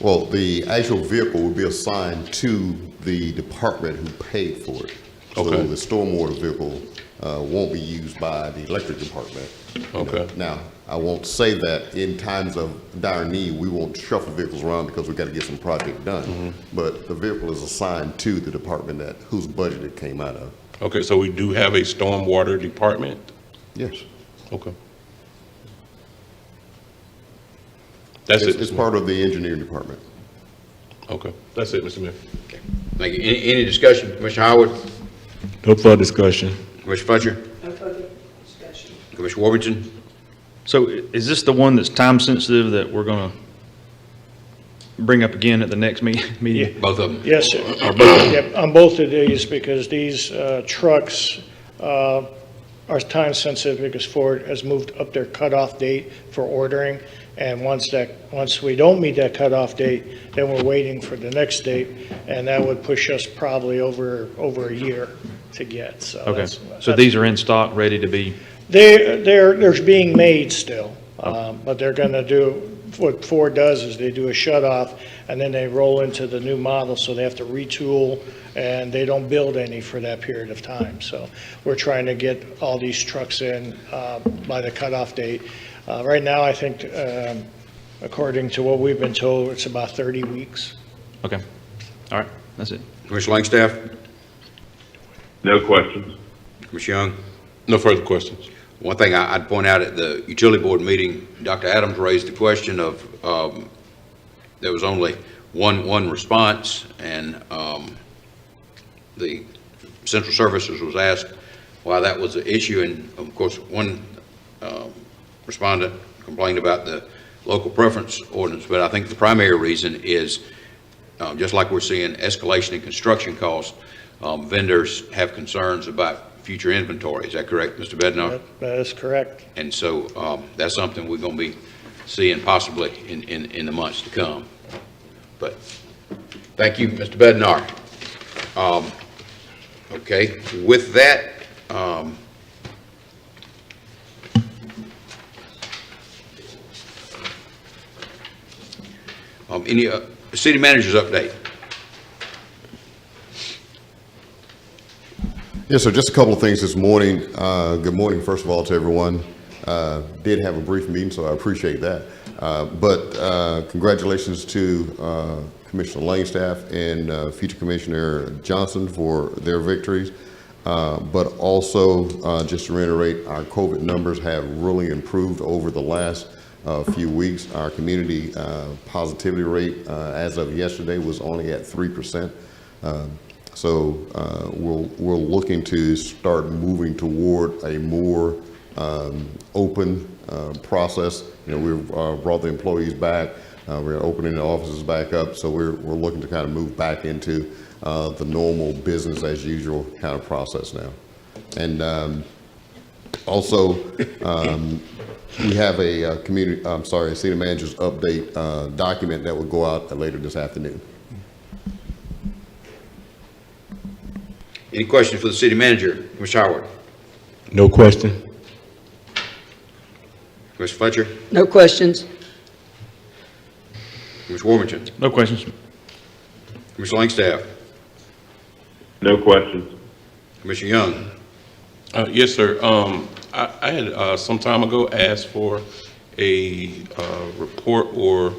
Well, the actual vehicle will be assigned to the department who paid for it. So Okay. the stormwater vehicle won't be used by the electric department. Okay. Now, I won't say that in times of dire need, we won't shuffle vehicles around because we got to get some project done. But the vehicle is assigned to the department whose budget it came out of. Okay, so we do have a stormwater department? Yes. Okay. That's it. It's part of the engineering department. Okay, that's it, Mr. Mayor. Thank you. Any discussion, Commissioner Howard? No further discussion. Commissioner Fletcher? No further discussion. Commissioner Warrington? So is this the one that's time sensitive that we're going to bring up again at the next meeting? Both of them? Yes, sir. Or both of them? Yep, on both of these, because these trucks are time sensitive because Ford has moved up their cutoff date for ordering. And once we don't meet that cutoff date, then we're waiting for the next date, and that would push us probably over a year to get. So Okay. So these are in stock, ready to be? They're being made still, but they're going to do, what Ford does is they do a shut-off, and then they roll into the new model, so they have to retool, and they don't build any for that period of time. So we're trying to get all these trucks in by the cutoff date. Right now, I think, according to what we've been told, it's about 30 weeks. Okay. All right. That's it. Commissioner Langstaff? No questions. Commissioner Young? No further questions. One thing I'd point out at the utility board meeting, Dr. Adams raised the question of there was only one response, and the central services was asked why that was an issue, and of course one respondent complained about the local preference ordinance, but I think the primary reason is just like we're seeing escalation in construction costs, vendors have concerns about future inventory. Is that correct, Mr. Bednar? That is correct. And so that's something we're going to be seeing possibly in the months to come. But thank you, Mr. Bednar. Okay, with that, any city manager's update? Yes, sir. Just a couple of things this morning. Good morning, first of all, to everyone. Did have a brief meeting, so I appreciate that. But congratulations to Commissioner Langstaff and future Commissioner Johnson for their victories. But also, just to reiterate, our COVID numbers have really improved over the last few weeks. Our community positivity rate as of yesterday was only at 3%. So we're looking to start moving toward a more open process. You know, we've brought the employees back. We're opening the offices back up. So we're looking to kind of move back into the normal business as usual kind of process now. And also, we have a city manager's update document that will go out later this afternoon. Any questions for the city manager? Commissioner Howard? No question. Commissioner Fletcher? No questions. Commissioner Warrington? No questions. Commissioner Langstaff? No questions. Commissioner Young? Yes, sir. I had some time ago asked for a report or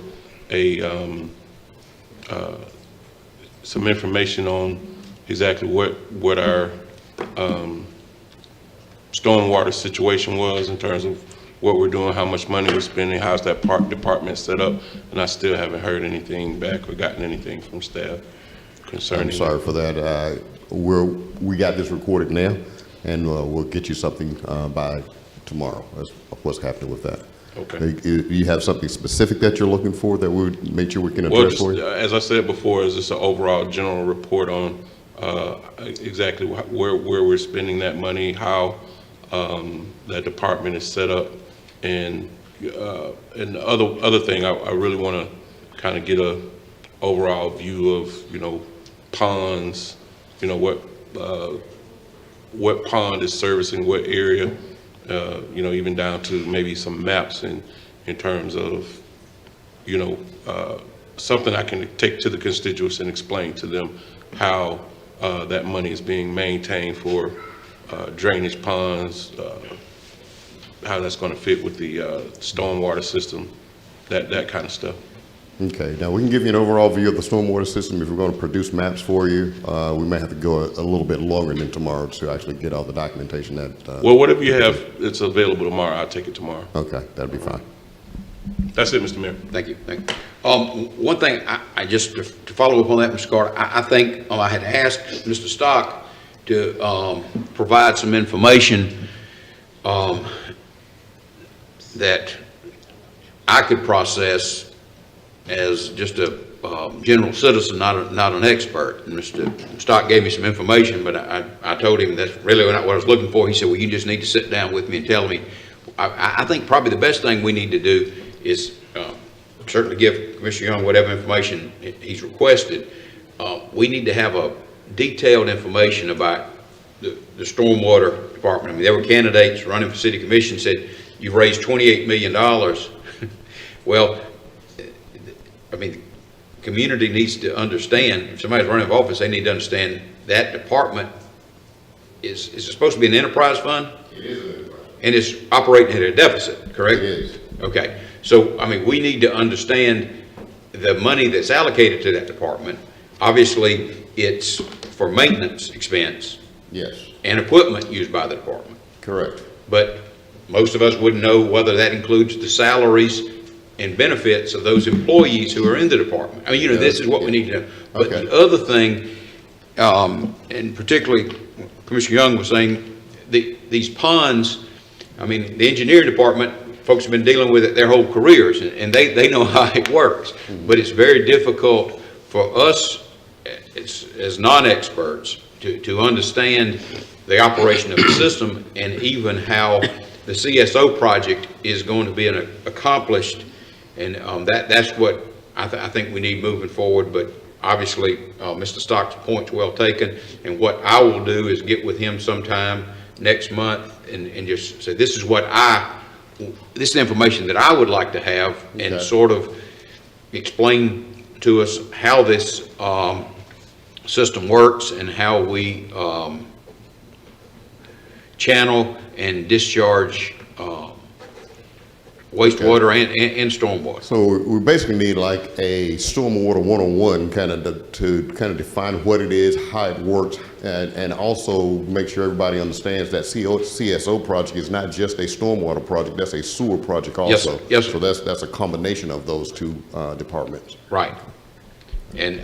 some information on exactly what our stormwater situation was in terms of what we're doing, how much money we're spending, how's that park department set up, and I still haven't heard anything back or gotten anything from staff concerning. I'm sorry for that. We got this recorded now, and we'll get you something by tomorrow as what's happening with that. Okay. Do you have something specific that you're looking for that we would make sure we can address for you? As I said before, is just an overall general report on exactly where we're spending that money, how that department is set up, and the other thing I really want to kind of get a overall view of, ponds, what pond is servicing what area, even down to maybe some maps in terms of, something I can take to the constituents and explain to them how that money is being maintained for drainage ponds, how that's going to fit with the stormwater system, that kind of stuff. Okay, now we can give you an overall view of the stormwater system. If we're going to produce maps for you, we may have to go a little bit longer than tomorrow to actually get all the documentation that. Well, whatever you have, it's available tomorrow. I'll take it tomorrow. Okay, that'll be fine. That's it, Mr. Mayor. Thank you. Thank you. One thing, I just to follow up on that, Mr. Carter, I think I had asked Mr. Stock to provide some information that I could process as just a general citizen, not an expert. And Mr. Stock gave me some information, but I told him that's really not what I was looking for. He said, well, you just need to sit down with me and tell me. I think probably the best thing we need to do is certainly give Commissioner Young whatever information he's requested. We need to have a detailed information about the stormwater department. I mean, there were candidates running for city commission said, you've raised $28 million. Well, I mean, the community needs to understand, if somebody's running for office, they need to understand that department is it supposed to be an enterprise fund? It is an enterprise. And it's operating at a deficit, correct? It is. Okay, so, I mean, we need to understand the money that's allocated to that department. Obviously, it's for maintenance expense. Yes. And equipment used by the department. Correct. But most of us wouldn't know whether that includes the salaries and benefits of those employees who are in the department. I mean, you know, this is what we need to know. But the other thing, and particularly Commissioner Young was saying, these ponds, I mean, the engineering department, folks have been dealing with it their whole careers, and they know how it works. But it's very difficult for us as non-experts to understand the operation of the system and even how the CSO project is going to be accomplished. And that's what I think we need moving forward. But obviously, Mr. Stock's point's well taken. And what I will do is get with him sometime next month and just say, this is this is the information that I would like to have, and sort of explain to us how this system works and how we channel and discharge wastewater and stormwater. So we basically need like a stormwater 101 to define what it is, how it works, and also make sure everybody understands that CSO project is not just a stormwater project, that's a sewer project also. Yes, sir. Yes, sir. So that's a combination of those two departments. Right. And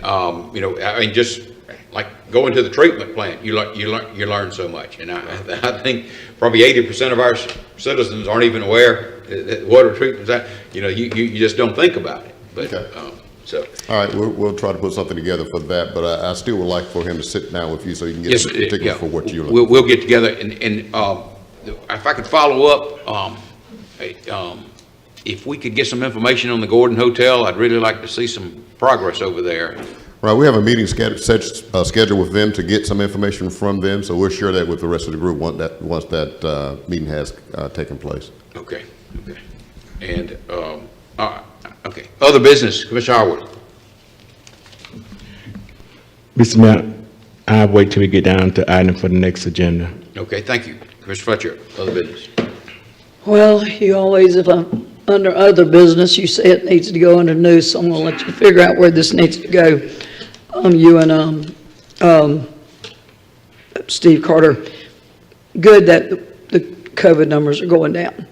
you know, I mean, just like going to the treatment plant, you learn so much. And I think probably 80% of our citizens aren't even aware that water treatment is, you know, you just don't think about it. But so. All right, we'll try to put something together for that, but I still would like for him to sit down with you so you can get some particulars for what you're looking for. We'll get together and if I could follow up, if we could get some information on the Gordon Hotel, I'd really like to see some progress over there. Right, we have a meeting scheduled with them to get some information from them, so we'll share that with the rest of the group once that meeting has taken place. Okay. And okay, other business, Commissioner Harwood. Mr. Mayor, I'll wait till we get down to item for the next agenda. Okay, thank you. Commissioner Fletcher, other business. Well, you always, if I'm under other business, you say it needs to go under news, so I'm gonna let you figure out where this needs to go. You and Steve Carter, good that the COVID numbers are going down.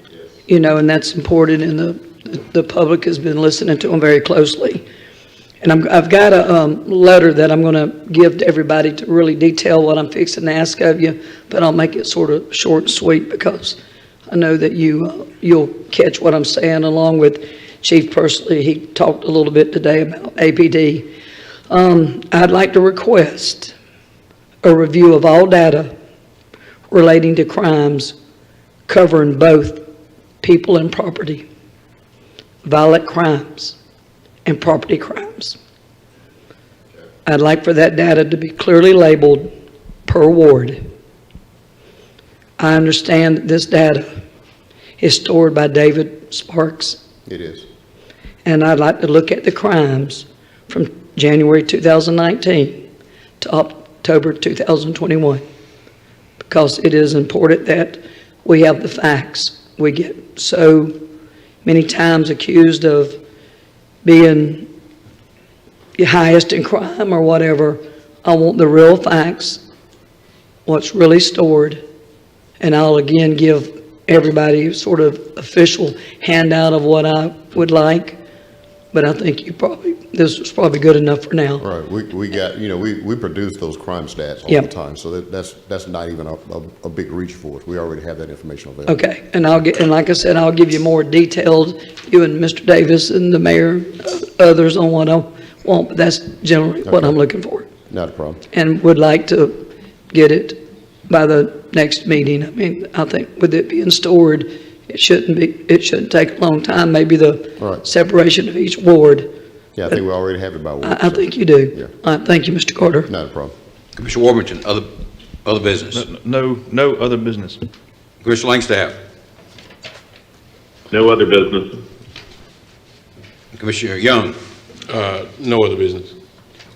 You know, and that's important, and the public has been listening to them very closely. And I've got a letter that I'm going to give to everybody to really detail what I'm fixing to ask of you, but I'll make it sort of short and sweet because I know that you'll catch what I'm saying, along with Chief Pursley. He talked a little bit today about APD. I'd like to request a review of all data relating to crimes covering both people and property, violent crimes, and property crimes. I'd like for that data to be clearly labeled per ward. I understand that this data is stored by David Sparks. It is. And I'd like to look at the crimes from January 2019 to October 2021, because it is important that we have the facts. We get so many times accused of being the highest in crime or whatever. I want the real facts, what's really stored, and I'll again give everybody sort of official handout of what I would like. but I think this was probably good enough for now. Right, we got, we produce those crime stats all Yep. the time, so that's not even a big reach for us. We already have that information available. Okay, and like I said, I'll give you more detailed, you and Mr. Davis and the mayor, others on what I want, but that's generally what I'm looking for. Not a problem. And would like to get it by the next meeting. I mean, I think with it being stored, it shouldn't take a long time, maybe the Right. separation of each ward. Yeah, I think we already have it by week. I think you do. Yeah. Thank you, Mr. Carter. Not a problem. Commissioner Warburton, other business? No other business. Commissioner Langstaff? No other business. Commissioner Young? No other business.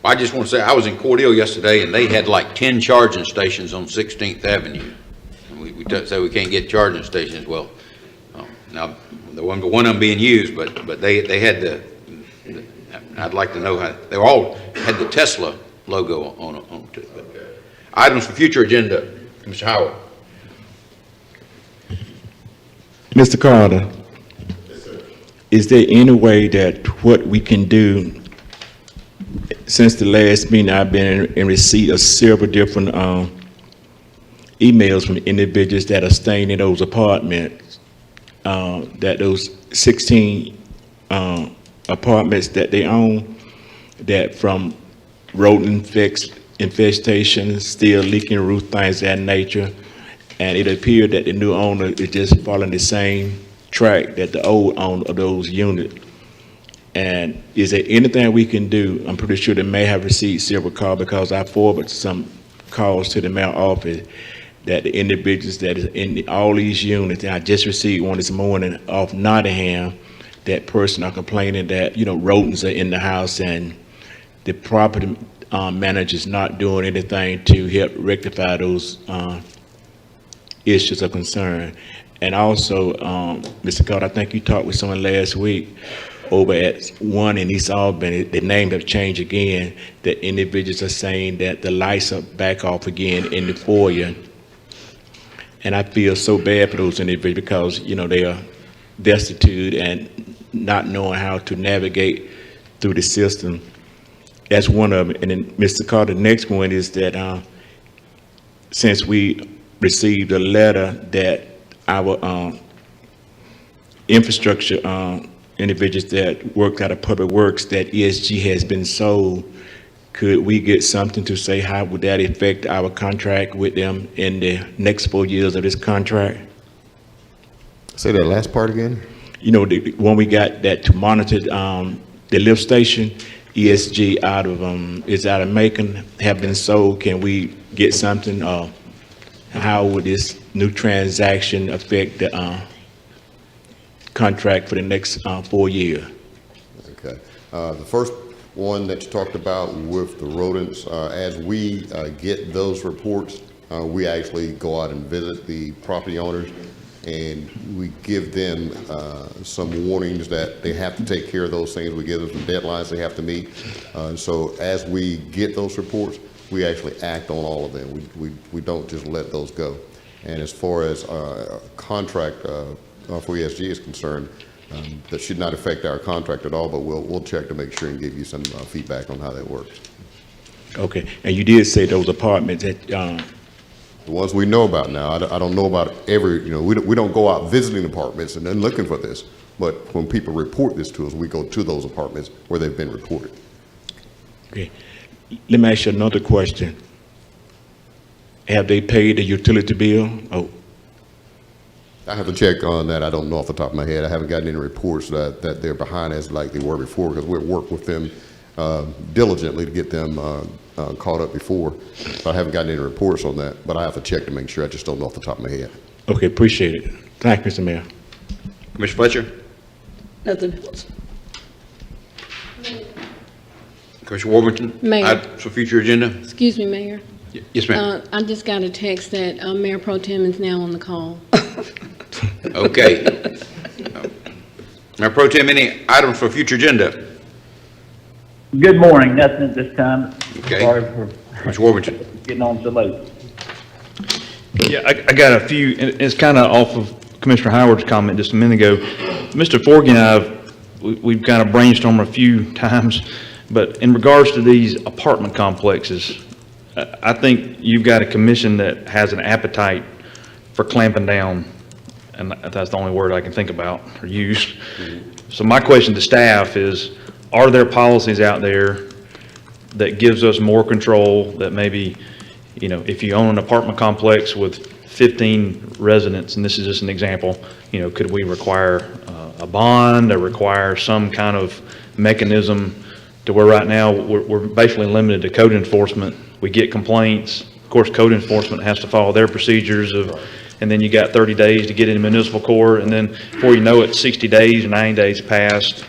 I just want to say, I was in Cordell yesterday, and they had like 10 charging stations on 16th Avenue. And we say we can't get charging stations. Well, now, there wasn't one of them being used, but they had I'd like to know how, they all had the Tesla logo on it. But, items for future agenda, Commissioner Howard. Mr. Carter, is there any way that what we can do, since the last meeting, I've been in receipt of several different emails from individuals that are staying in those apartments, that those 16 apartments that they own, that from rodent infestation, still leaking roof, things of that nature, and it appeared that the new owner is just following the same track that the old owner of those units. And is there anything we can do? I'm pretty sure they may have received several calls, because I forwarded some calls to the mayor office that the individuals that is in all these units, and I just received one this morning off Nottingham, that person are complaining that, rodents are in the house and the property manager's not doing anything to help rectify those issues of concern. And also, Mr. Carter, I think you talked with someone last week over at one in East Albany, the name have changed again, that individuals are saying that the lights are back off again in the foyer. And I feel so bad for those individuals, because, they are destitute and not knowing how to navigate through the system. That's one of them. And then, Mr. Carter, the next one is that since we received a letter that our infrastructure individuals that worked out of Public Works, that ESG has been sold, could we get something to say how would that affect our contract with them in the next 4 years of this contract? Say that last part again. When we got that to monitor the lift station, ESG is out of Macon, have been sold. Can we get something? How would this new transaction affect the contract for the next 4 years? Okay. The first one that you talked about with the rodents, as we get those reports, we actually go out and visit the property owners, and we give them some warnings that they have to take care of those things. We give them some deadlines they have to meet. So as we get those reports, we actually act on all of them. We don't just let those go. And as far as contract for ESG is concerned, that should not affect our contract at all, but we'll check to make sure and give you some feedback on how that works. Okay, and you did say those apartments that the ones we know about now. I don't know about every, we don't go out visiting apartments and then looking for this, but when people report this to us, we go to those apartments where they've been reported. Okay, let me ask you another question. Have they paid the utility bill? Oh, I have to check on that. I don't know off the top of my head. I haven't gotten any reports that they're behind as like they were before, because we worked with them diligently to get them caught up before. But I haven't gotten any reports on that, but I have to check to make sure. I just don't know off the top of my head. okay, appreciate it. Thank you, Mr. Mayor. Commissioner Fletcher? Nothing else. Commissioner Warburton? Mayor. Items for future agenda? Excuse me, Mayor. Yes, ma'am. I just got a text that Mayor Pro Tem is now on the call. Okay. Mayor Pro Tem, any items for future agenda? Good morning. Nothing at this time. Okay. Sorry for Commissioner Warburton? getting on so late. Yeah, I got a few, and it's kind of off of Commissioner Howard's comment just a minute ago. Mr. Forgy and I we've kind of brainstormed a few times, but in regards to these apartment complexes, I think you've got a commission that has an appetite for clamping down, and that's the only word I can think about or use. So my question to staff is, are there policies out there that gives us more control, that maybe, you know, if you own an apartment complex with 15 residents, and this is just an example, you know, could we require a bond or require some kind of mechanism to where right now we're basically limited to code enforcement. We get complaints. Of course, code enforcement has to follow their procedures of, and then you got 30 days to get into municipal court, and then before you know it, 60 days or 90 days passed,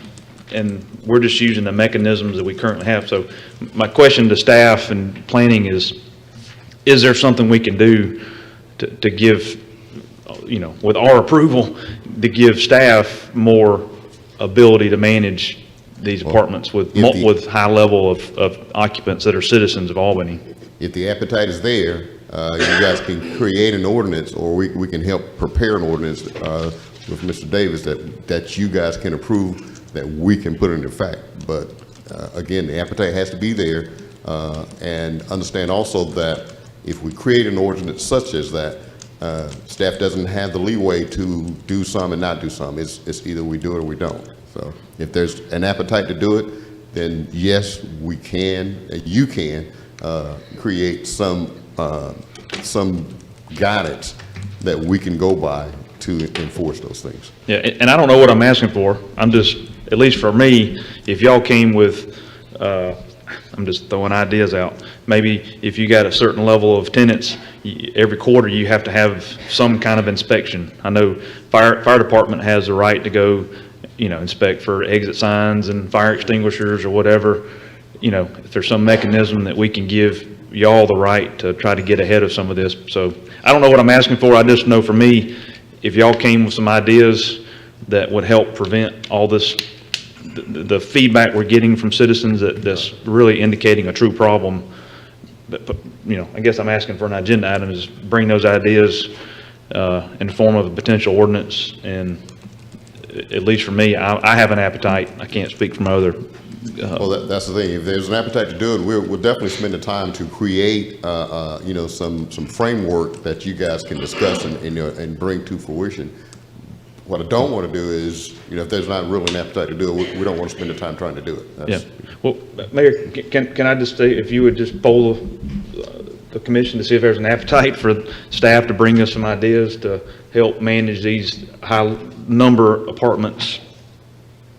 and we're just using the mechanisms that we currently have. So my question to staff and planning is there something we can do to give, you know, with our approval, to give staff more ability to manage these apartments with high level of occupants that are citizens of Albany? If the appetite is there, you guys can create an ordinance, or we can help prepare an ordinance with Mr. Davis that you guys can approve, that we can put into effect. But again, the appetite has to be there, and understand also that if we create an ordinance such as that, staff doesn't have the leeway to do some and not do some. It's either we do it or we don't. So if there's an appetite to do it, then yes, we can, you can create some guidance that we can go by to enforce those things. Yeah, and I don't know what I'm asking for. I'm just, at least for me, if y'all came with, I'm just throwing ideas out. Maybe if you got a certain level of tenants, every quarter you have to have some kind of inspection. I know fire department has the right to go, you know, inspect for exit signs and fire extinguishers or whatever. You know, if there's some mechanism that we can give y'all the right to try to get ahead of some of this. So I don't know what I'm asking for. I just know for me, if y'all came with some ideas that would help prevent all this, the feedback we're getting from citizens that's really indicating a true problem. But, you know, I guess I'm asking for an agenda item, is bring those ideas in the form of a potential ordinance. And at least for me, I have an appetite. I can't speak from other. Well, that's the thing. If there's an appetite to do it, we'll definitely spend the time to create, you know, some framework that you guys can discuss and bring to fruition. What I don't want to do is, you know, if there's not really an appetite to do it, we don't want to spend the time trying to do it. Yeah. Well, Mayor, can I just say, if you would just poll the commission to see if there's an appetite for staff to bring us some ideas to help manage these high number apartments.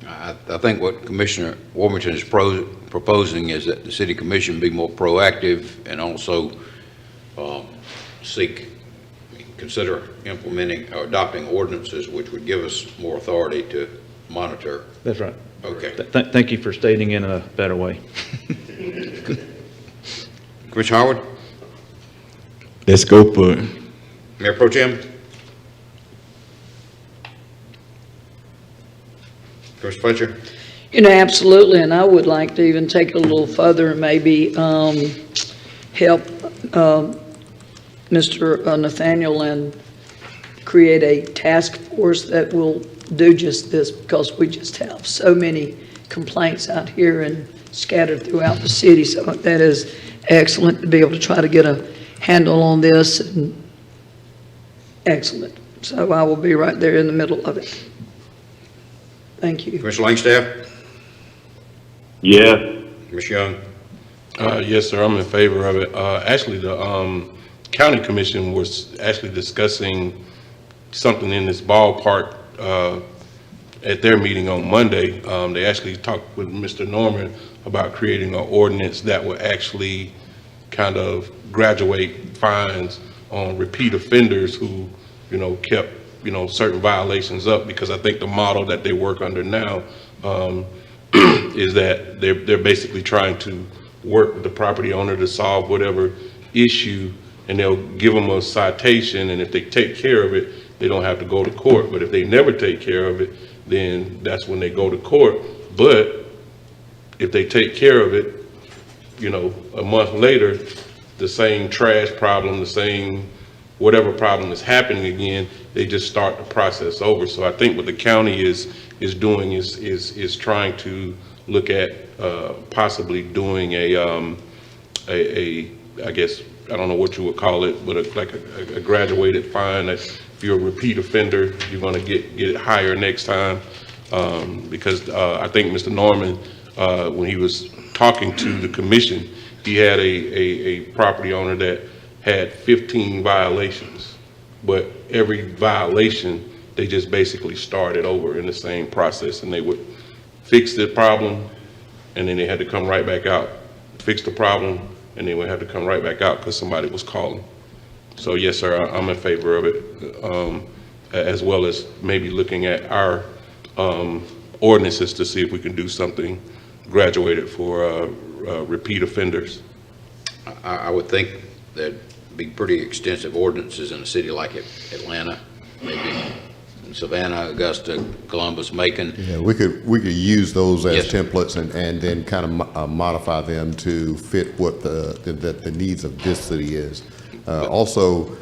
I think what Commissioner Warmington is proposing is that the city commission be more proactive and also consider implementing or adopting ordinances which would give us more authority to monitor. That's right. Okay. Thank you for stating in a better way. Commissioner Howard? Let's go for it. Mayor Pro Tem? Commissioner Fletcher? You know, absolutely, and I would like to even take it a little further and maybe help Mr. Nathaniel and create a task force that will do just this, because we just have so many complaints out here and scattered throughout the city. So that is excellent to be able to try to get a handle on this, and excellent. So I will be right there in the middle of it. Thank you. Commissioner Langstaff? Yes. Commissioner Young? Yes, sir, I'm in favor of it. Actually, the county commission was actually discussing something in this ballpark at their meeting on Monday. They actually talked with Mr. Norman about creating an ordinance that would actually kind of graduate fines on repeat offenders who, you know, kept, you know, certain violations up, because I think the model that they work under now is that they're basically trying to work with the property owner to solve whatever issue, and they'll give them a citation, and if they take care of it, they don't have to go to court. But if they never take care of it, then that's when they go to court. But if they take care of it, you know, a month later, the same trash problem, the same whatever problem is happening again, they just start the process over. So I think what the county is doing is trying to look at possibly doing a I guess, I don't know what you would call it, but like a graduated fine that if you're a repeat offender, you're going to get it higher next time. Because I think Mr. Norman, when he was talking to the commission, he had a property owner that had 15 violations, but every violation, they just basically started over in the same process, and they would fix the problem, and then they had to come right back out, fix the problem, and they would have to come right back out because somebody was calling. So yes, sir, I'm in favor of it, as well as maybe looking at our ordinances to see if we can do something graduated for repeat offenders. I would think there'd be pretty extensive ordinances in a city like Atlanta, maybe Savannah, Augusta, Columbus, Macon. Yeah, we could use those as Yes, templates and then kind of modify them to fit what the needs of this city is. Also,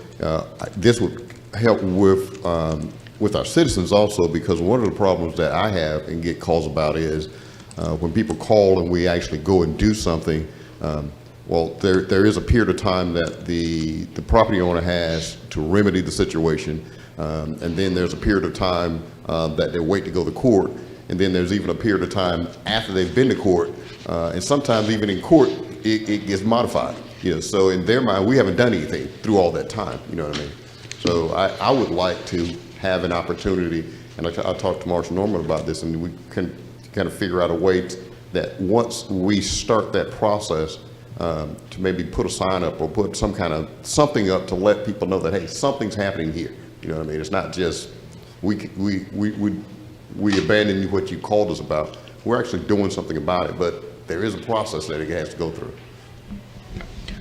this would help with our citizens also, because one of the problems that I have and get calls about is when people call and we actually go and do something. Well, there is a period of time that the property owner has to remedy the situation, and then there's a period of time that they wait to go to court, and then there's even a period of time after they've been to court, and sometimes even in court it gets modified. You know, so in their mind, we haven't done anything through all that time. You know what I mean? So I would like to have an opportunity, and I talked to Marshall Norman about this, and we can kind of figure out a way that once we start that process, to maybe put a sign up or put something up to let people know that, hey, something's happening here. You know what I mean? It's not just we abandon what you called us about. We're actually doing something about it, but there is a process that it has to go through.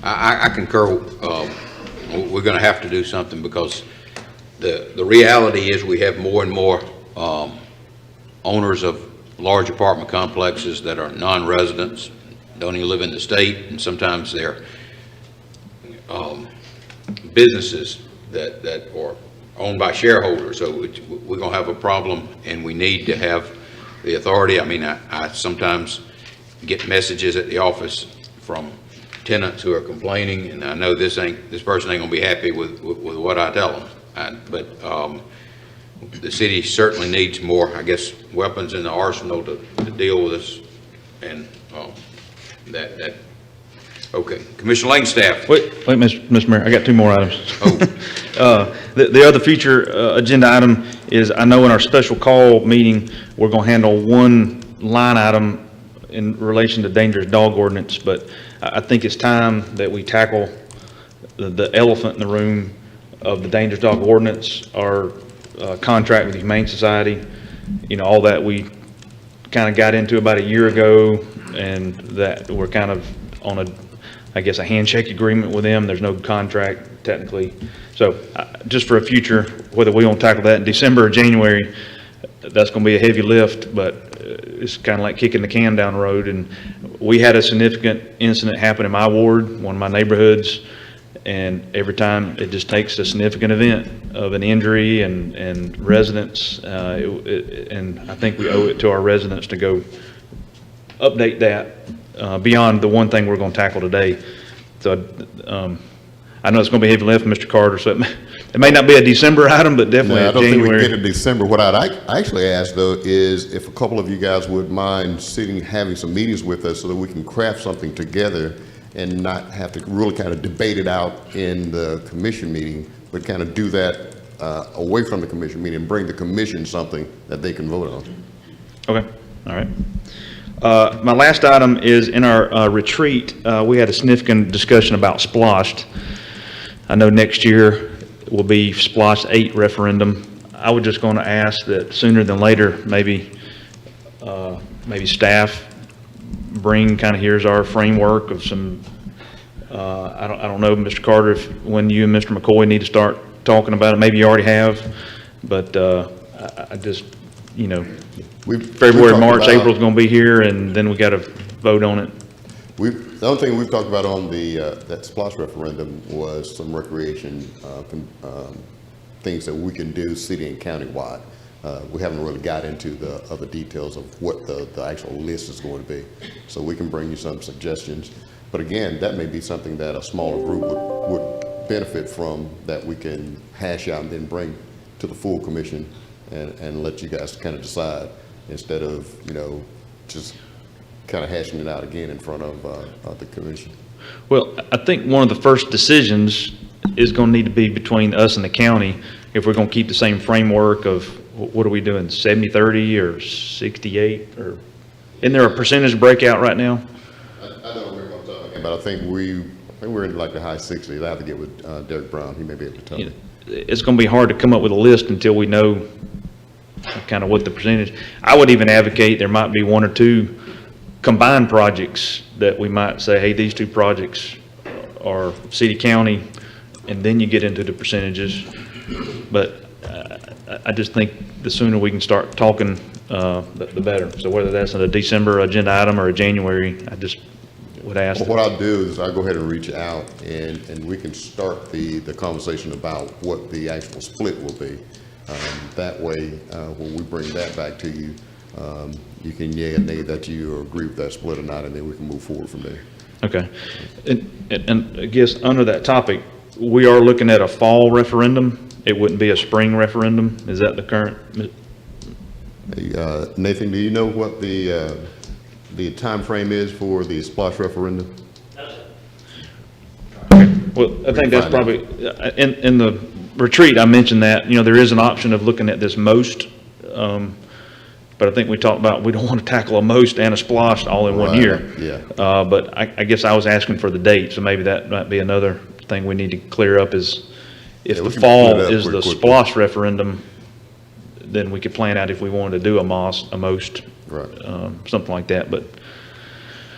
I concur. We're going to have to do something, because the reality is we have more and more owners of large apartment complexes that are non-residents, don't even live in the state, and sometimes they're businesses that are owned by shareholders. So we're going to have a problem, and we need to have the authority. I mean, I sometimes get messages at the office from tenants who are complaining, and I know this person ain't going to be happy with what I tell them. But the city certainly needs more, I guess, weapons in the arsenal to deal with this, and that. Okay, Commissioner Langstaff. Wait, Mr. Mayor, I got two more items. Oh. The other future agenda item is, I know in our special call meeting, we're going to handle one line item in relation to dangerous dog ordinance, but I think it's time that we tackle the elephant in the room of the dangerous dog ordinance, our contract with the Humane Society, you know, all that we kind of got into about a year ago, and that we're kind of on a handshake agreement with them. There's no contract technically. So just for a future, whether we want to tackle that in December or January, that's going to be a heavy lift, but it's kind of like kicking the can down the road. And we had a significant incident happen in my ward, one of my neighborhoods, and every time it just takes a significant event of an injury and residents, and I think we owe it to our residents to go update that beyond the one thing we're going to tackle today. So I know it's going to be heavy lift, Mr. Carter, so it may not be a December item, but definitely No, a I don't January. think we get to December. What I'd actually ask, though, is if a couple of you guys would mind having some meetings with us so that we can craft something together and not have to really kind of debate it out in the commission meeting, but kind of do that away from the commission meeting and bring the commission something that they can vote on. Okay, all right. My last item is in our retreat, we had a significant discussion about SPLOST. I know next year will be SPLOST 8 referendum. I was just going to ask that sooner than later, maybe staff bring kind of, here's our framework of some, I don't know, Mr. Carter, if when you and Mr. McCoy need to start talking about it, maybe you already have, but I just, you know, February, March, April's going to be here, and then we got to vote on it. The only thing we've talked about on that SPLOST referendum was some recreation things that we can do city and county-wide. We haven't really got into the other details of what the actual list is going to be. So we can bring you some suggestions. But again, that may be something that a smaller group would benefit from, that we can hash out and then bring to the full commission and let you guys kind of decide, instead of, just kind of hashing it out again in front of the commission. Well, I think one of the first decisions is going to need to be between us and the county, if we're going to keep the same framework of, what are we doing, 70-30 or 68, or isn't there a percentage breakout right now? I don't remember what I'm talking about. I think we're in like the high 60s. I have to get with Derek Brown. He may be able to tell me. It's going to be hard to come up with a list until we know kind of what the percentage. I would even advocate there might be one or two combined projects that we might say, hey, these two projects are city-county, and then you get into the percentages. But I just think the sooner we can start talking, the better. So whether that's in a December agenda item or a January, I just would ask. Well, what I'll do is I'll go ahead and reach out, and we can start the conversation about what the actual split will be. That way, when we bring that back to you, you can yay or nay that you agree with that split or not, and then we can move forward from there. Okay. And I guess under that topic, we are looking at a fall referendum. It wouldn't be a spring referendum. Is that the current? Nathan, do you know what the time frame is for the splash referendum? Okay. Well, I think that's probably, in the retreat, I mentioned that, there is an option of looking at this most, but I think we talked about, we don't want to tackle a most and a splosh all in 1 year. Yeah. But I guess I was asking for the date, so maybe that might be another thing we need to clear up, is if the fall is the splosh referendum, then we could plan out if we wanted to do a most, right, something like that. But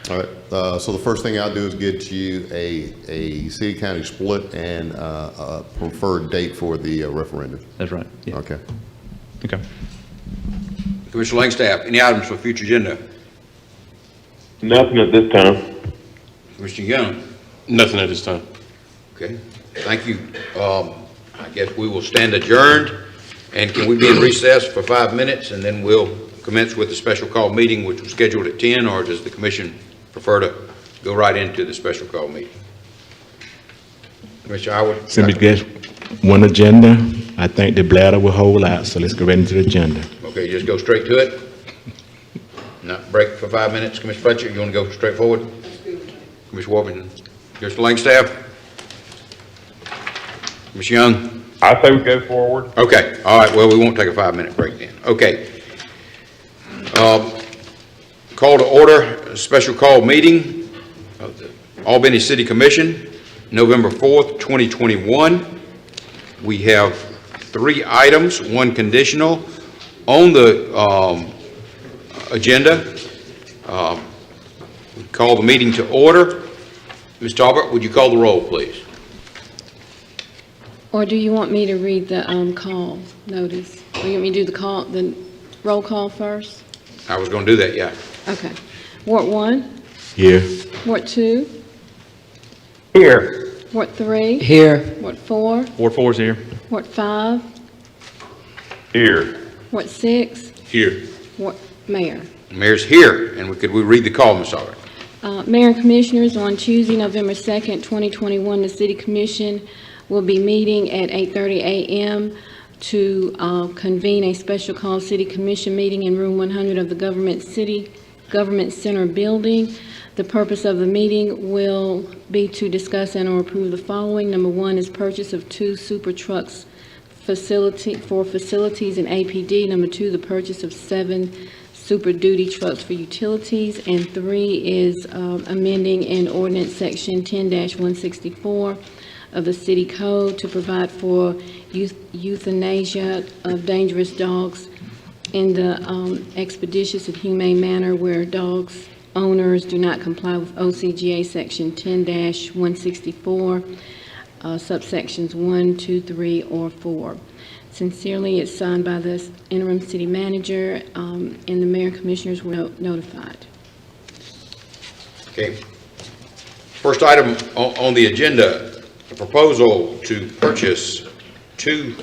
all right. So the first thing I'll do is get you a city-county split and a preferred date for the referendum. That's right. Yeah. Okay. Okay. Commissioner Langstaff, any items for future agenda? Nothing at this time. Commissioner Young? Nothing at this time. Okay, thank you. I guess we will stand adjourned, and can we be in recess for 5 minutes, and then we'll commence with the special call meeting, which was scheduled at 10, or does the commission prefer to go right into the special call meeting? Commissioner Howard? Simply guess one agenda. I think the bladder will hold out, so let's go right into the agenda. Okay, just go straight to it? Not break for 5 minutes? Commissioner Fletcher, you want to go straight forward? Commissioner Warburton? Commissioner Langstaff? Ms. Young? I say we go forward. Okay, all right, well, we won't take a 5-minute break then. Okay. Call to order, a special call meeting of the Albany City Commission, November 4th, 2021. We have 3 items, 1 conditional on the agenda. We call the meeting to order. Ms. Talbot, would you call the roll, please? Or do you want me to read the call notice? Or you want me to do the roll call first? I was going to do that, yeah. Okay. Ward 1? Here. Ward 2? Here. Ward 3? Here. Ward 4? Ward 4 is here. Ward 5? Here. Ward 6? Here. Mayor. Mayor's here, and could we read the call, Ms. Talbot? Mayor and Commissioners, on Tuesday, November 2nd, 2021, the City Commission will be meeting at 8:30 a.m. to convene a special call City Commission meeting in Room 100 of the Government Center building. The purpose of the meeting will be to discuss and or approve the following. Number 1 is purchase of 2 super trucks for facilities in APD. Number 2, the purchase of 7 super duty trucks for utilities. And 3 is amending in ordinance section 10-164 of the City Code to provide for euthanasia of dangerous dogs in the expeditious and humane manner where dogs owners do not comply with OCGA section 10-164, subsections 1, 2, 3, or 4. Sincerely, it's signed by the interim city manager, and the mayor and commissioners were notified. Okay. First item on the agenda, a proposal to purchase 2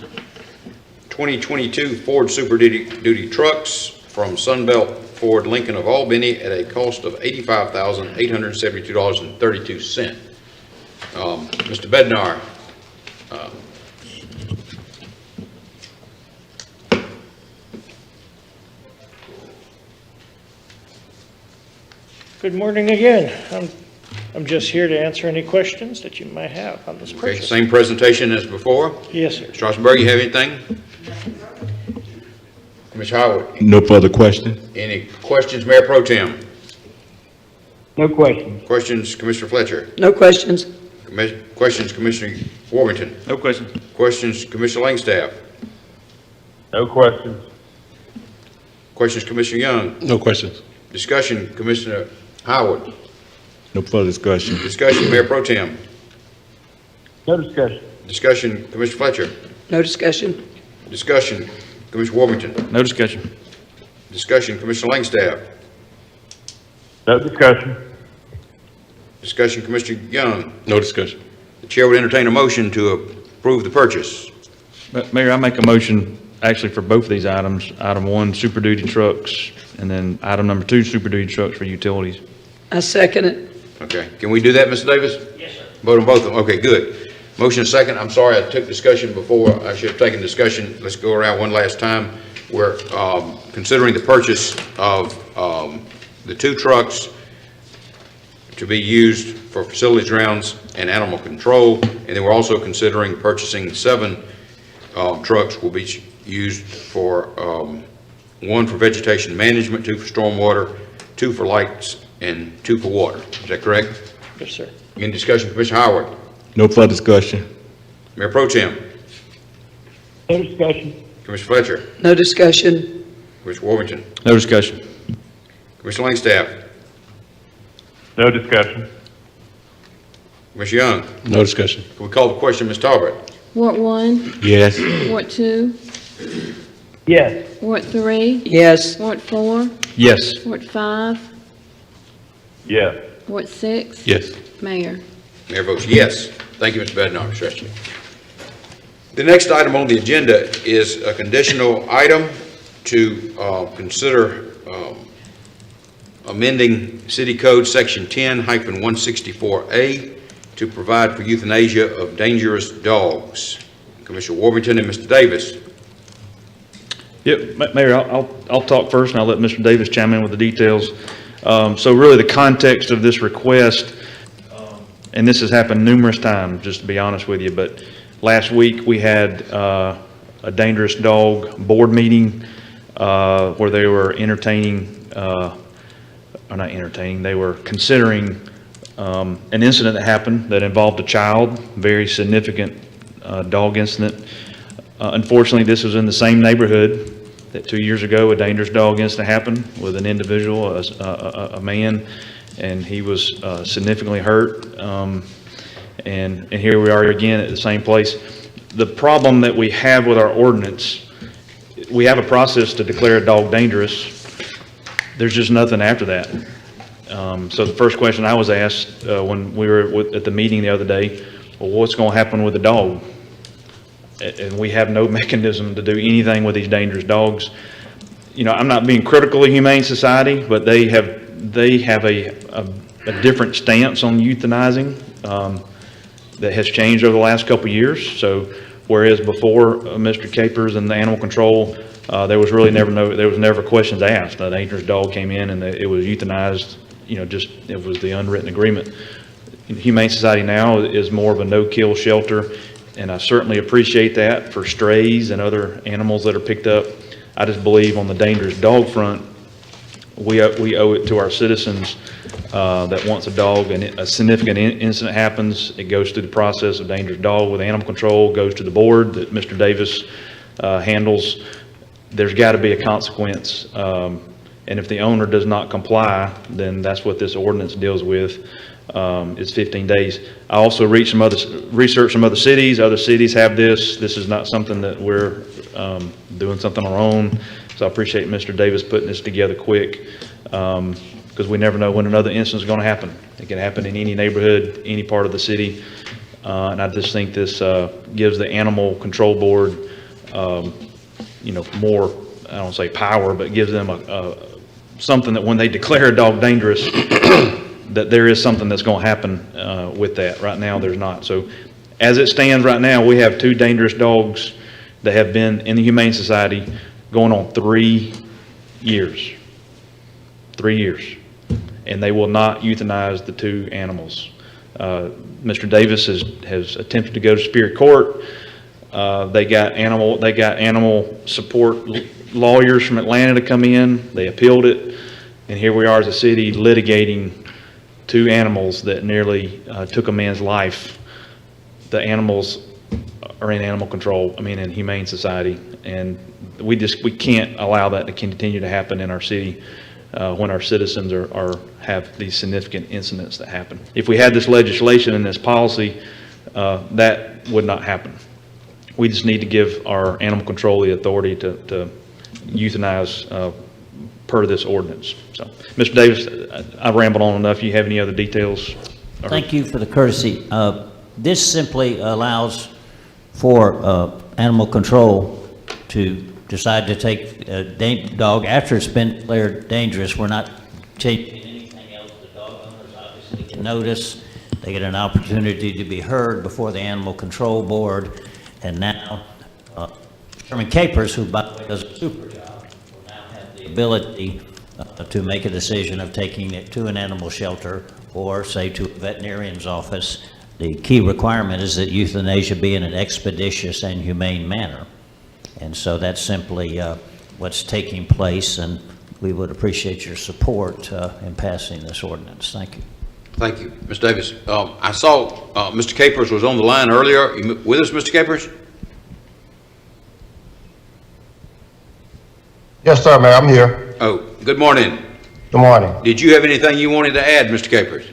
2022 Ford Super Duty trucks from Sunbelt Ford Lincoln of Albany at a cost of $85,872.32. Mr. Bednar. Good morning again. I'm just here to answer any questions that you might have on this Okay, purchase. same presentation as before? Yes, sir. Strasburg, you have anything? Commissioner Howard? No further questions? Any questions, Mayor Pro Tem? No questions. Questions, Commissioner Fletcher? No questions. Questions, Commissioner Warrington? No questions. Questions, Commissioner Langstaff? No questions. Questions, Commissioner Young? No questions. Discussion, Commissioner Howard? No further discussion? Discussion, Mayor Pro Tem? No discussion. Discussion, Commissioner Fletcher? No discussion. Discussion, Commissioner Warrington? No discussion. Discussion, Commissioner Langstaff? No discussion. Discussion, Commissioner Young? No discussion. The chair would entertain a motion to approve the purchase. Mayor, I make a motion actually for both of these items. Item 1, Super Duty trucks, and then item number 2, Super Duty trucks for utilities. I second it. Okay, can we do that, Mr. Davis? Yes, sir. Vote on both of them, okay, good. Motion second, I'm sorry, I took discussion before, I should have taken discussion. Let's go around one last time. We're considering the purchase of the 2 trucks to be used for facilities grounds and animal control, and then we're also considering purchasing 7 trucks will be used for 1 for vegetation management, 2 for stormwater, 2 for lights, and 2 for water. Is that correct? Yes, sir. Any discussion, Commissioner Howard? No further discussion? Mayor Pro Tem? No discussion. Commissioner Fletcher? No discussion. Commissioner Warrington? No discussion. Commissioner Langstaff? No discussion. Commissioner Young? No discussion. Can we call the question, Ms. Talbot? Ward 1, Yes. Ward 2, Yes. Ward 3, Yes. Ward 4, Yes. Ward 5, Yes. Ward 6. Yes. Mayor. Mayor votes yes. Thank you, Mr. Bednar. The next item on the agenda is a conditional item to consider amending City Code Section 10-164A to provide for euthanasia of dangerous dogs. Commissioner Warrington and Mr. Davis. Yep, Mayor, I'll talk first, and I'll let Mr. Davis chime in with the details. So really, the context of this request, and this has happened numerous times, just to be honest with you, but last week we had a dangerous dog board meeting where they were they were considering an incident that happened that involved a child, very significant dog incident. Unfortunately, this was in the same neighborhood that 2 years ago a dangerous dog incident happened with an individual, a man, and he was significantly hurt. And here we are again at the same place. The problem that we have with our ordinance, we have a process to declare a dog dangerous. There's just nothing after that. So the first question I was asked when we were at the meeting the other day, well, what's going to happen with the dog? And we have no mechanism to do anything with these dangerous dogs. You know, I'm not being critical of Humane Society, but they have a different stance on euthanizing that has changed over the last couple of years. So whereas before Mr. Capers and the animal control, there was never questions asked. A dangerous dog came in and it was euthanized. You know, just it was the unwritten agreement. Humane Society now is more of a no-kill shelter, and I certainly appreciate that for strays and other animals that are picked up. I just believe on the dangerous dog front, we owe it to our citizens that once a dog and a significant incident happens, it goes through the process of dangerous dog with animal control, goes to the board that Mr. Davis handles. There's got to be a consequence, and if the owner does not comply, then that's what this ordinance deals with. It's 15 days. I also researched some other cities. Other cities have this. This is not something that we're doing something on our own. So I appreciate Mr. Davis putting this together quick, because we never know when another incident is going to happen. It can happen in any neighborhood, any part of the city. And I just think this gives the Animal Control Board more, I don't say power, but gives them something that when they declare a dog dangerous, that there is something that's going to happen with that. Right now, there's not. So as it stands right now, we have 2 dangerous dogs that have been in the Humane Society going on 3 years. 3 years. And they will not euthanize the 2 animals. Mr. Davis has attempted to go to Superior Court. They got animal support lawyers from Atlanta to come in. They appealed it. And here we are as a city litigating 2 animals that nearly took a man's life. The animals are in animal control, in Humane Society. And we can't allow that to continue to happen in our city when our citizens have these significant incidents that happen. If we had this legislation and this policy, that would not happen. We just need to give our animal control the authority to euthanize per this ordinance. So, Mr. Davis, I've rambled on enough. You have any other details? Thank you for the courtesy. This simply allows for animal control to decide to take a dog after it's been declared dangerous. We're not changing anything else. The dog owners obviously can notice. They get an opportunity to be heard before the Animal Control Board. And now, Chairman Capers, who by the way does a super job, will now have the ability to make a decision of taking it to an animal shelter or say to a veterinarian's office. The key requirement is that euthanasia be in an expeditious and humane manner. And so that's simply what's taking place, and we would appreciate your support in passing this ordinance. Thank you. Thank you. Mr. Davis, I saw Mr. Capers was on the line earlier. You with us, Mr. Capers? Yes, sir, Mayor, I'm here. Oh, good morning. Good morning. Did you have anything you wanted to add, Mr. Capers?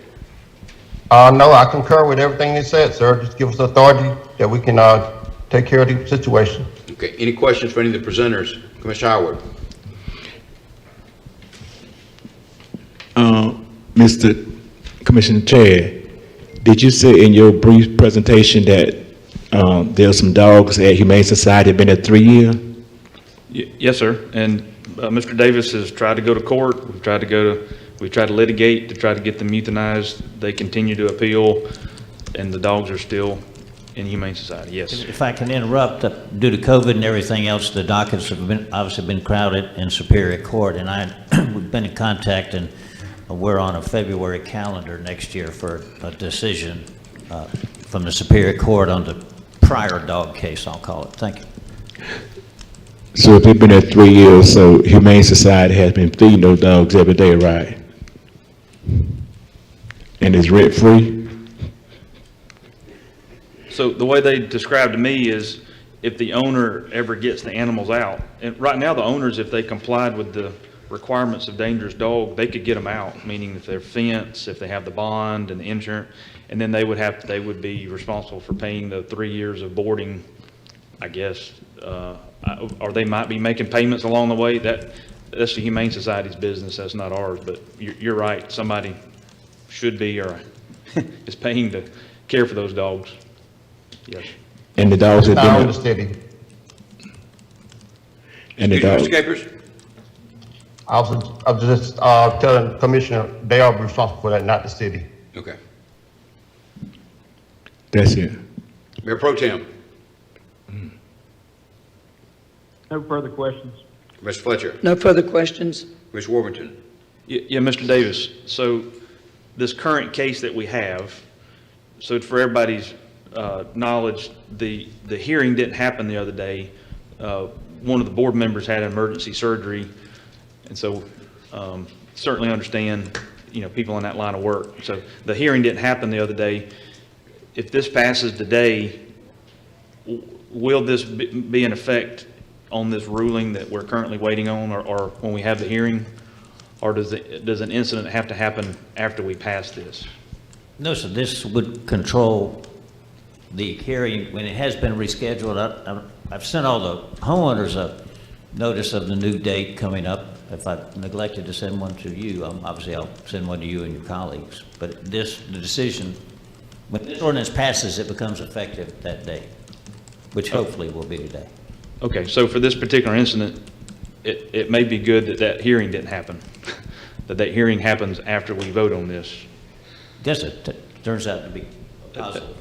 No, I concur with everything you said, sir. Just give us authority that we can take care of the situation. Okay. Any questions for any of the presenters? Commissioner Howard. Mr. Commissioner Chair, did you say in your brief presentation that there's some dogs at Humane Society been there 3 years? Yes, sir. And Mr. Davis has tried to go to court. We've tried to litigate to try to get them euthanized. They continue to appeal, and the dogs are still in Humane Society. Yes. If I can interrupt, due to COVID and everything else, the dockets have obviously been crowded in Superior Court, and we've been in contact, and we're on a February calendar next year for a decision from the Superior Court on the prior dog case, I'll call it. Thank you. So if it's been there 3 years, so Humane Society has been feeding those dogs every day, right? And it's rent-free? So the way they described to me is if the owner ever gets the animals out, and right now the owners, if they complied with the requirements of dangerous dog, they could get them out, meaning if they're fenced, if they have the bond and the insurance, and then they would be responsible for paying the 3 years of boarding, I guess, or they might be making payments along the way. That's the Humane Society's business. That's not ours. But you're right. Somebody should be or is paying to care for those dogs. Yes. And the dogs have Down been the city. And the dogs. Mr. Capers? I was just telling the Commissioner they are responsible for that, not the city. Okay. That's it. Mayor Pro Tem. No further questions. Mr. Fletcher. No further questions. Mr. Warburton. Yeah, Mr. Davis. So this current case that we have, so for everybody's knowledge, the hearing didn't happen the other day. One of the board members had an emergency surgery, and so certainly understand, people in that line of work. So the hearing didn't happen the other day. If this passes today, will this be in effect on this ruling that we're currently waiting on, or when we have the hearing, or does an incident have to happen after we pass this? No, so this would control the hearing when it has been rescheduled. I've sent all the homeowners a notice of the new date coming up. If I neglected to send one to you, obviously I'll send one to you and your colleagues. But the decision, when this ordinance passes, it becomes effective that day, which hopefully will be today. Okay, so for this particular incident, it may be good that that hearing didn't happen, that hearing happens after we vote on this. Guess it turns out to be positive.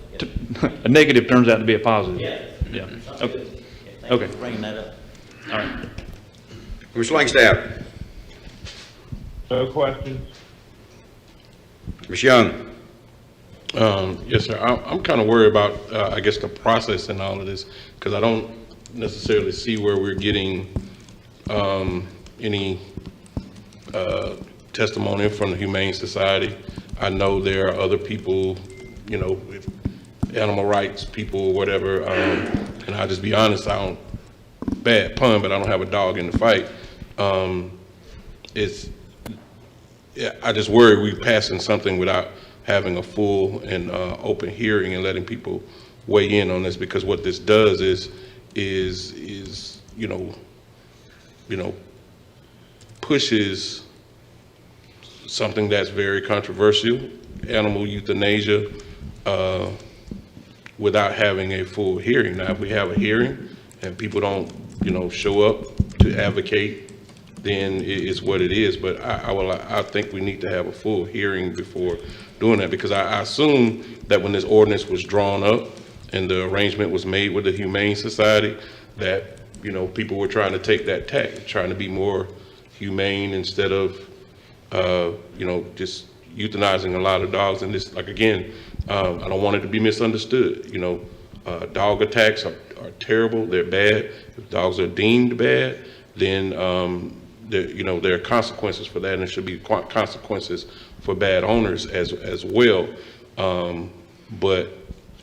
A negative turns out to be a positive. Yeah. Yeah. Sounds Okay. good. Yeah, thank Okay. you for bringing that up. All right. Mr. Langstaff. No questions? Ms. Young. Yes, sir. I'm kind of worried about, I guess, the process in all of this, because I don't necessarily see where we're getting any testimony from the Humane Society. I know there are other people, you know, animal rights people or whatever, and I'll just be honest, bad pun, but I don't have a dog in the fight. I just worry we're passing something without having a full and open hearing and letting people weigh in on this, because what this does is you know pushes something that's very controversial, animal euthanasia, without having a full hearing. Now, if we have a hearing and people don't, show up to advocate, then it's what it is. But I think we need to have a full hearing before doing that, because I assume that when this ordinance was drawn up and the arrangement was made with the Humane Society, that, people were trying to take that tack, trying to be more humane instead of, just euthanizing a lot of dogs. And this, like, again, I don't want it to be misunderstood. Dog attacks are terrible. They're bad. If dogs are deemed bad, then there are consequences for that, and there should be consequences for bad owners as well. But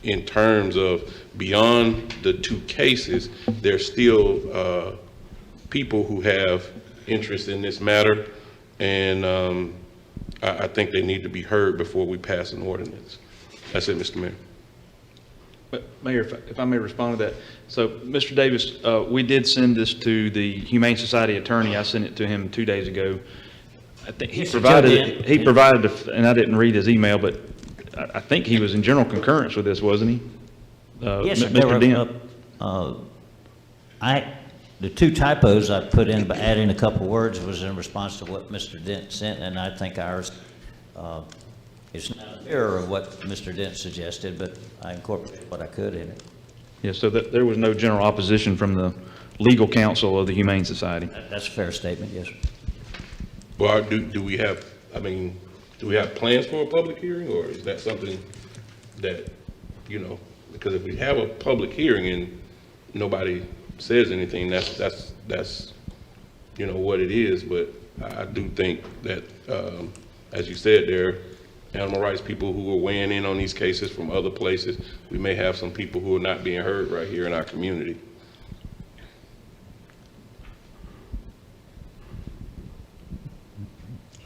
in terms of beyond the two cases, there's still people who have interest in this matter, and I think they need to be heard before we pass an ordinance. That's it, Mr. Mayor. But Mayor, if I may respond to that. So, Mr. Davis, we did send this to the Humane Society attorney. I sent it to him 2 days ago. I think he provided, and I didn't read his email, but I think he was in general concurrence with this, wasn't he? Yes, sir. Mr. Dent. The two typos I put in by adding a couple words was in response to what Mr. Dent sent, and I think ours is not an error of what Mr. Dent suggested, but I incorporated what I could in it. Yeah, so that there was no general opposition from the legal counsel of the Humane Society. That's a fair statement, yes, sir. Well, do we have plans for a public hearing, or is that something that, because if we have a public hearing and nobody says anything, that's what it is. But I do think that, as you said, there are animal rights people who are weighing in on these cases from other places. We may have some people who are not being heard right here in our community.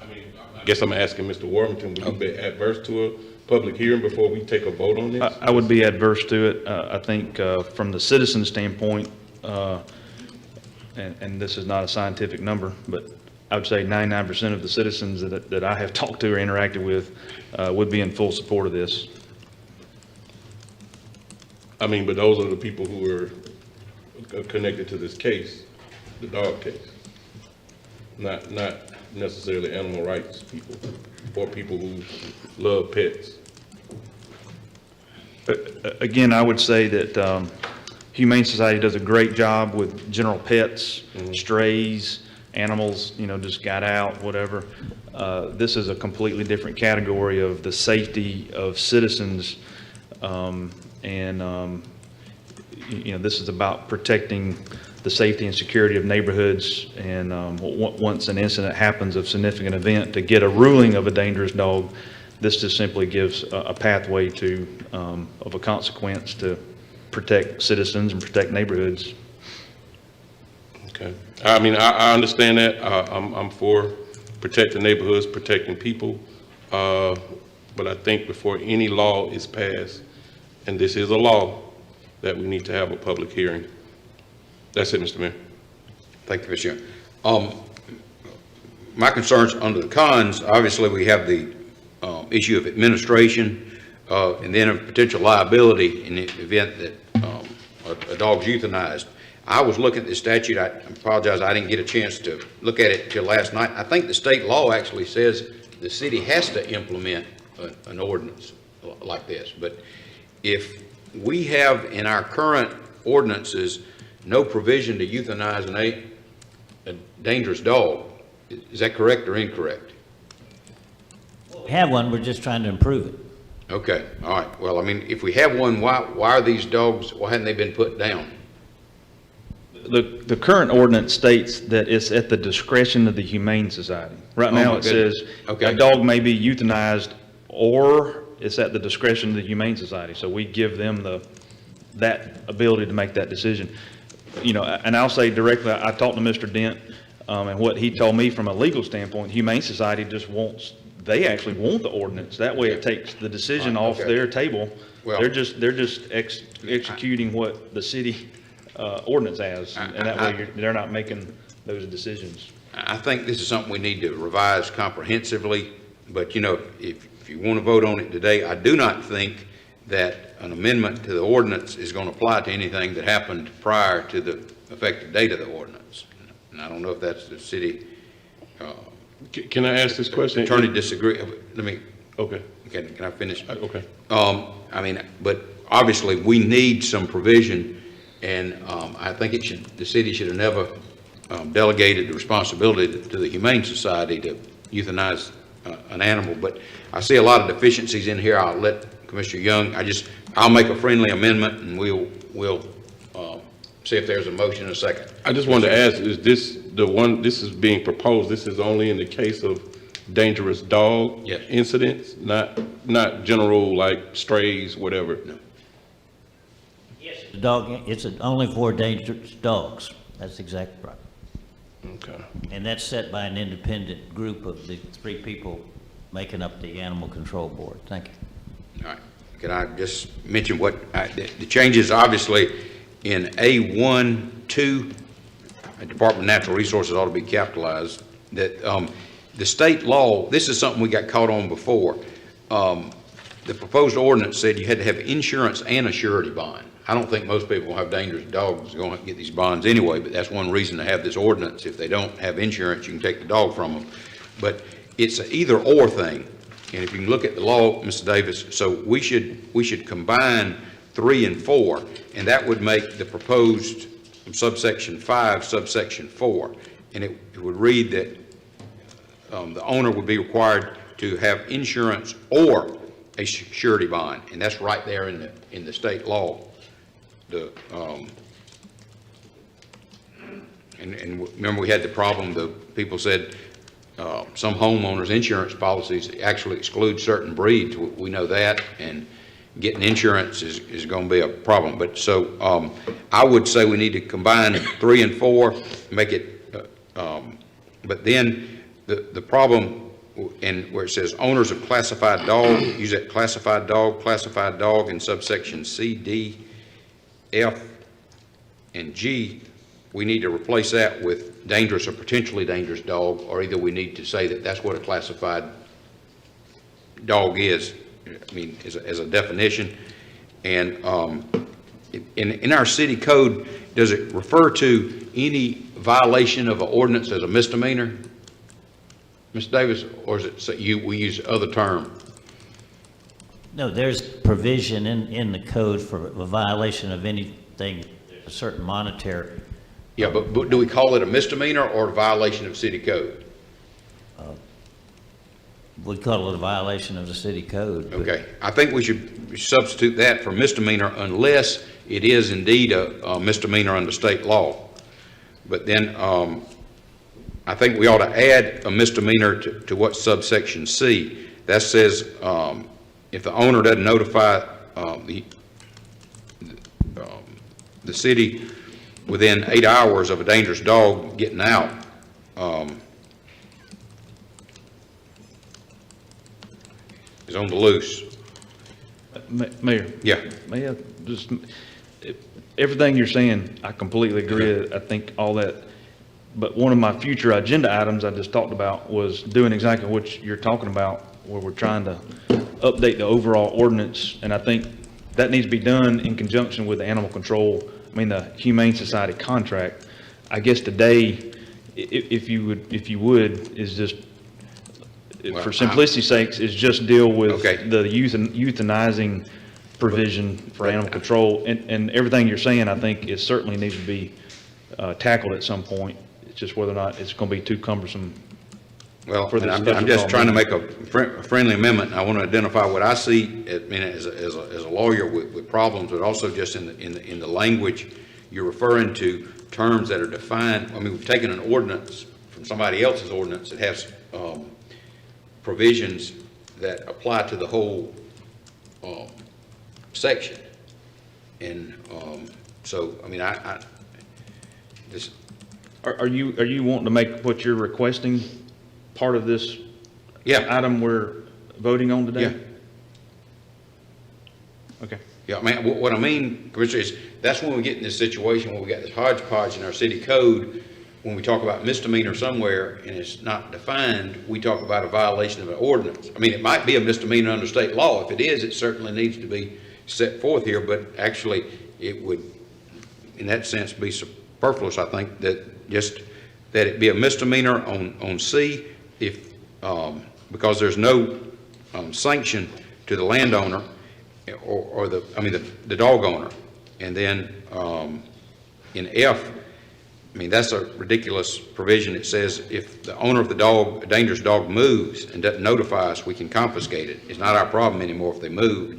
I guess I'm asking Mr. Warmington, would you be adverse to a public hearing before we take a vote on this? I would be adverse to it. I think from the citizen standpoint, and this is not a scientific number, but I would say 99% of the citizens that I have talked to or interacted with would be in full support of this. I mean, but those are the people who are connected to this case, the dog case, not necessarily animal rights people or people who love pets. Again, I would say that Humane Society does a great job with general pets, strays, animals, just got out, whatever. This is a completely different category of the safety of citizens, this is about protecting the safety and security of neighborhoods, and once an incident happens of significant event, to get a ruling of a dangerous dog, this just simply gives a pathway to of a consequence to protect citizens and protect neighborhoods. Okay. I mean, I understand that. I'm for protecting neighborhoods, protecting people. But I think before any law is passed, and this is a law, that we need to have a public hearing. That's it, Mr. Mayor. Thank you, Mr. Young. My concerns under the cons, obviously we have the issue of administration, and then a potential liability in the event that a dog's euthanized. I was looking at the statute. I apologize, I didn't get a chance to look at it till last night. I think the state law actually says the city has to implement an ordinance like this. But if we have in our current ordinances no provision to euthanize a dangerous dog, is that correct or incorrect? We have one, we're just trying to improve it. Okay, all right. Well, I mean, if we have one, why are these dogs, why hadn't they been put down? The current ordinance states that it's at the discretion of the Humane Society. Right now, it says a dog may be euthanized, or it's at the discretion of the Humane Society. So we give them that ability to make that decision. You know, and I'll say directly, I talked to Mr. Dent, and what he told me from a legal standpoint, Humane Society just wants, they actually want the ordinance. That way it takes the decision off their table. Well, they're just executing what the city ordinance has, and that way they're not making those decisions. I think this is something we need to revise comprehensively, but you know, if you want to vote on it today, I do not think that an amendment to the ordinance is going to apply to anything that happened prior to the effective date of the ordinance. And I don't know if that's the city. Can I ask this question? Attorney disagree. Let me. Okay. Can I finish? Okay. I mean, but obviously we need some provision, and I think the city should have never delegated the responsibility to the Humane Society to euthanize an animal. But I see a lot of deficiencies in here. I'll let Commissioner Young. I'll make a friendly amendment, and we'll see if there's a motion in a second. I just wanted to ask: is this the one? This is being proposed. This is only in the case of dangerous dog incidents, not general like strays, whatever. No. Yes. The dog. It's only for dangerous dogs. That's exactly right. Okay. And that's set by an independent group of the 3 people making up the Animal Control Board. Thank you. All right. Can I just mention what the changes? Obviously, in A1, 2, Department of Natural Resources ought to be capitalized. That the state law. This is something we got caught on before. The proposed ordinance said you had to have insurance and a surety bond. I don't think most people who have dangerous dogs are going to get these bonds anyway, but that's one reason to have this ordinance. If they don't have insurance, you can take the dog from them. But it's an either-or thing. And if you can look at the law, Mr. Davis, so we should combine 3 and 4, and that would make the proposed subsection 5, subsection 4. And it would read that the owner would be required to have insurance or a surety bond, and that's right there in the state law. And remember we had the problem, the people said some homeowners' insurance policies actually exclude certain breeds. We know that, and getting insurance is going to be a problem. But so I would say we need to combine 3 and 4, make it, but then the problem, and where it says owners of classified dog, use that classified dog in subsection C, D, F, and G, we need to replace that with dangerous or potentially dangerous dog, or either we need to say that that's what a classified dog is, I mean, as a definition. And in our city code, does it refer to any violation of an ordinance as a misdemeanor, Mr. Davis, or is it we use other term? No, there's provision in the code for a violation of anything, a certain monetary. Yeah, but do we call it a misdemeanor or a violation of city code? We call it a violation of the city code. Okay, I think we should substitute that for misdemeanor unless it is indeed a misdemeanor under state law. But then I think we ought to add a misdemeanor to what subsection C. That says if the owner doesn't notify the city within 8 hours of a dangerous dog getting out, is on the loose. Mayor. Yeah. Mayor, just everything you're saying, I completely agree. I think all that. But one of my future agenda items I just talked about was doing exactly what you're talking about, where we're trying to update the overall ordinance. And I think that needs to be done in conjunction with the animal control I mean, the Humane Society contract. I guess today, if you would, is just, Well, for simplicity's sakes, is just deal with Okay. the euthanizing provision for animal control. And everything you're saying, I think, is certainly needs to be tackled at some point. It's just whether or not it's going to be too cumbersome. Well, For the and special I'm just call trying to meeting. make a friendly amendment. I want to identify what I see, I mean, as a lawyer with problems, but also just in the language you're referring to, terms that are defined. I mean, we've taken an ordinance from somebody else's ordinance that has provisions that apply to the whole section. And so, I mean, I this. Are you wanting to make what you're requesting part of this item we're voting on today? Yeah. Okay. Yeah, I mean, what I mean, Commissioner, is that's when we get in this situation where we got this hodgepodge in our city code. When we talk about misdemeanor somewhere and it's not defined, we talk about a violation of an ordinance. I mean, it might be a misdemeanor under state law. If it is, it certainly needs to be set forth here, but actually it would, in that sense, be superfluous, I think, that it be a misdemeanor on C if, because there's no sanction to the landowner or the dog owner. And then in F, I mean, that's a ridiculous provision. It says if the owner of the dog, a dangerous dog, moves and doesn't notify us, we can confiscate it. It's not our problem anymore if they move.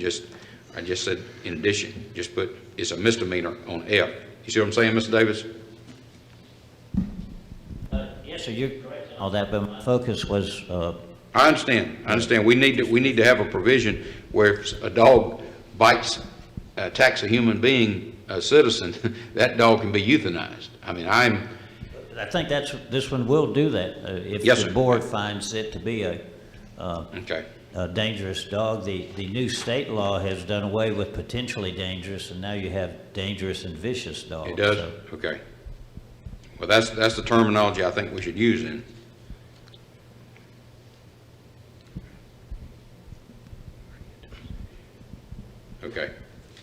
I just said, in addition, just put, it's a misdemeanor on F. You see what I'm saying, Mr. Davis? Yes, sir, you're correct on all that, but my focus was, I understand. We need to have a provision where if a dog attacks a human being, a citizen, that dog can be euthanized. I mean, I think this one will do that. If Yes, the sir. board finds it to be a dangerous dog. The new state law has done away with potentially dangerous, and now you have dangerous and vicious dogs. It does? So- Okay. Well, that's the terminology I think we should use then. Okay.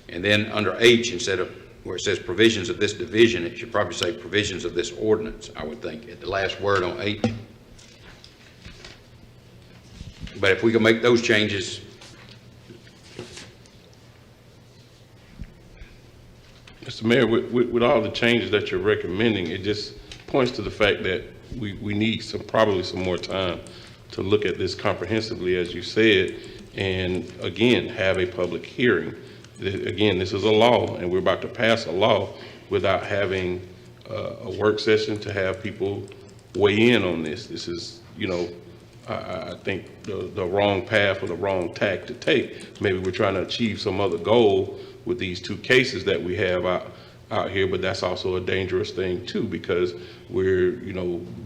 And then under H, instead of where it says provisions of this division, it should probably say provisions of this ordinance, I would think, at the last word on H. But if we can make those changes. Mr. Mayor, with all the changes that you're recommending, it just points to the fact that we need probably some more time to look at this comprehensively, as you said, and again, have a public hearing. Again, this is a law, and we're about to pass a law without having a work session to have people weigh in on this. This is, I think the wrong path or the wrong tack to take. Maybe we're trying to achieve some other goal with these two cases that we have out here, but that's also a dangerous thing too, because we're,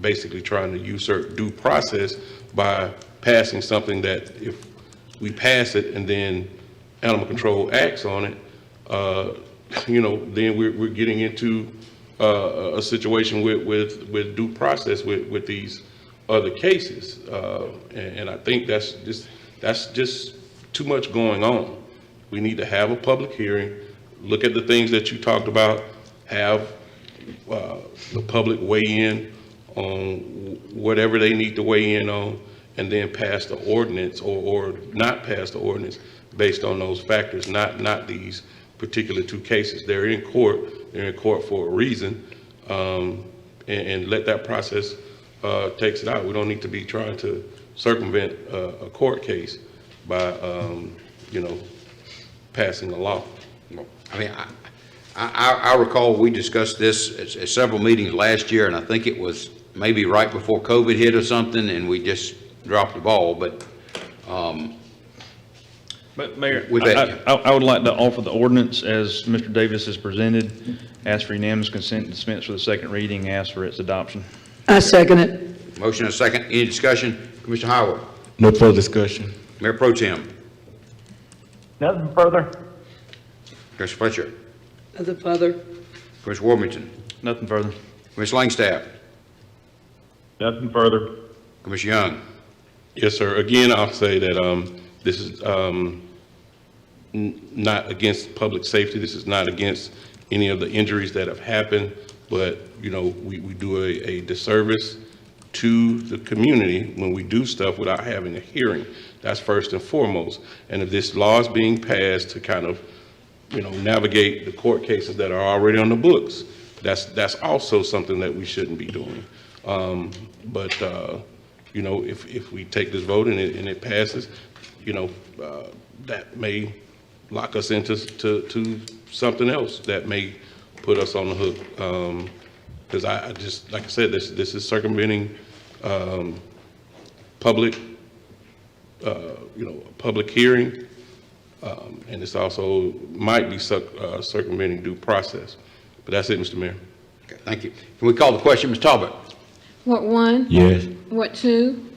basically trying to usurp due process by passing something that if we pass it and then animal control acts on it, then we're getting into a situation with due process with these other cases. And I think that's just too much going on. We need to have a public hearing, look at the things that you talked about, have the public weigh in on whatever they need to weigh in on, and then pass the ordinance or not pass the ordinance based on those factors, not these particular two cases. They're in court for a reason, and let that process takes it out. We don't need to be trying to circumvent a court case by, passing a law. I mean, I recall we discussed this at several meetings last year, and I think it was maybe right before COVID hit or something, and we just dropped the ball, but Mayor, with that, I would like to offer the ordinance as Mr. Davis has presented, ask for unanimous consent to dispense for the second reading, ask for its adoption. I second it. motion and a second. Any discussion? Commissioner Howard? No further discussion. Mayor Pro Tem? Nothing further. Commissioner Fletcher? Nothing further. Commissioner Warmington? Nothing further. Commissioner Langstaff? Nothing further. Commissioner Young? Yes, sir. Again, I'll say that this is not against public safety. This is not against any of the injuries that have happened, but, you know, we do a disservice to the community when we do stuff without having a hearing. That's first and foremost. And if this law is being passed to kind of, you know, navigate the court cases that are already on the books, that's also something that we shouldn't be doing. You know, if we take this vote and it passes, you know, that may lock us into to something else that may put us on the hook. Because I just, like I said, this is circumventing public, you know, public hearing, and it's also might be circumventing due process. But that's it, Mr. Mayor. Okay, thank you. Can we call the question, Ms. Talbot? Ward 1? Yes. Ward 2?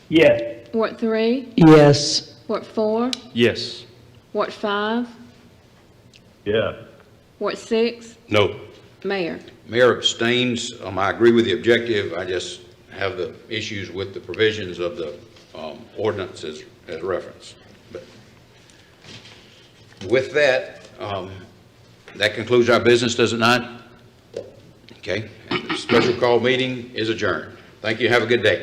Yes. Ward 3? Yes. Ward 4? Yes. Ward 5? Yes. Ward 6? No. Mayor? Mayor abstains. I agree with the objective. I just have the issues with the provisions of the ordinance as referenced. But with that, that concludes our business, does it not? Okay. And the special call meeting is adjourned. Thank you. Have a good day.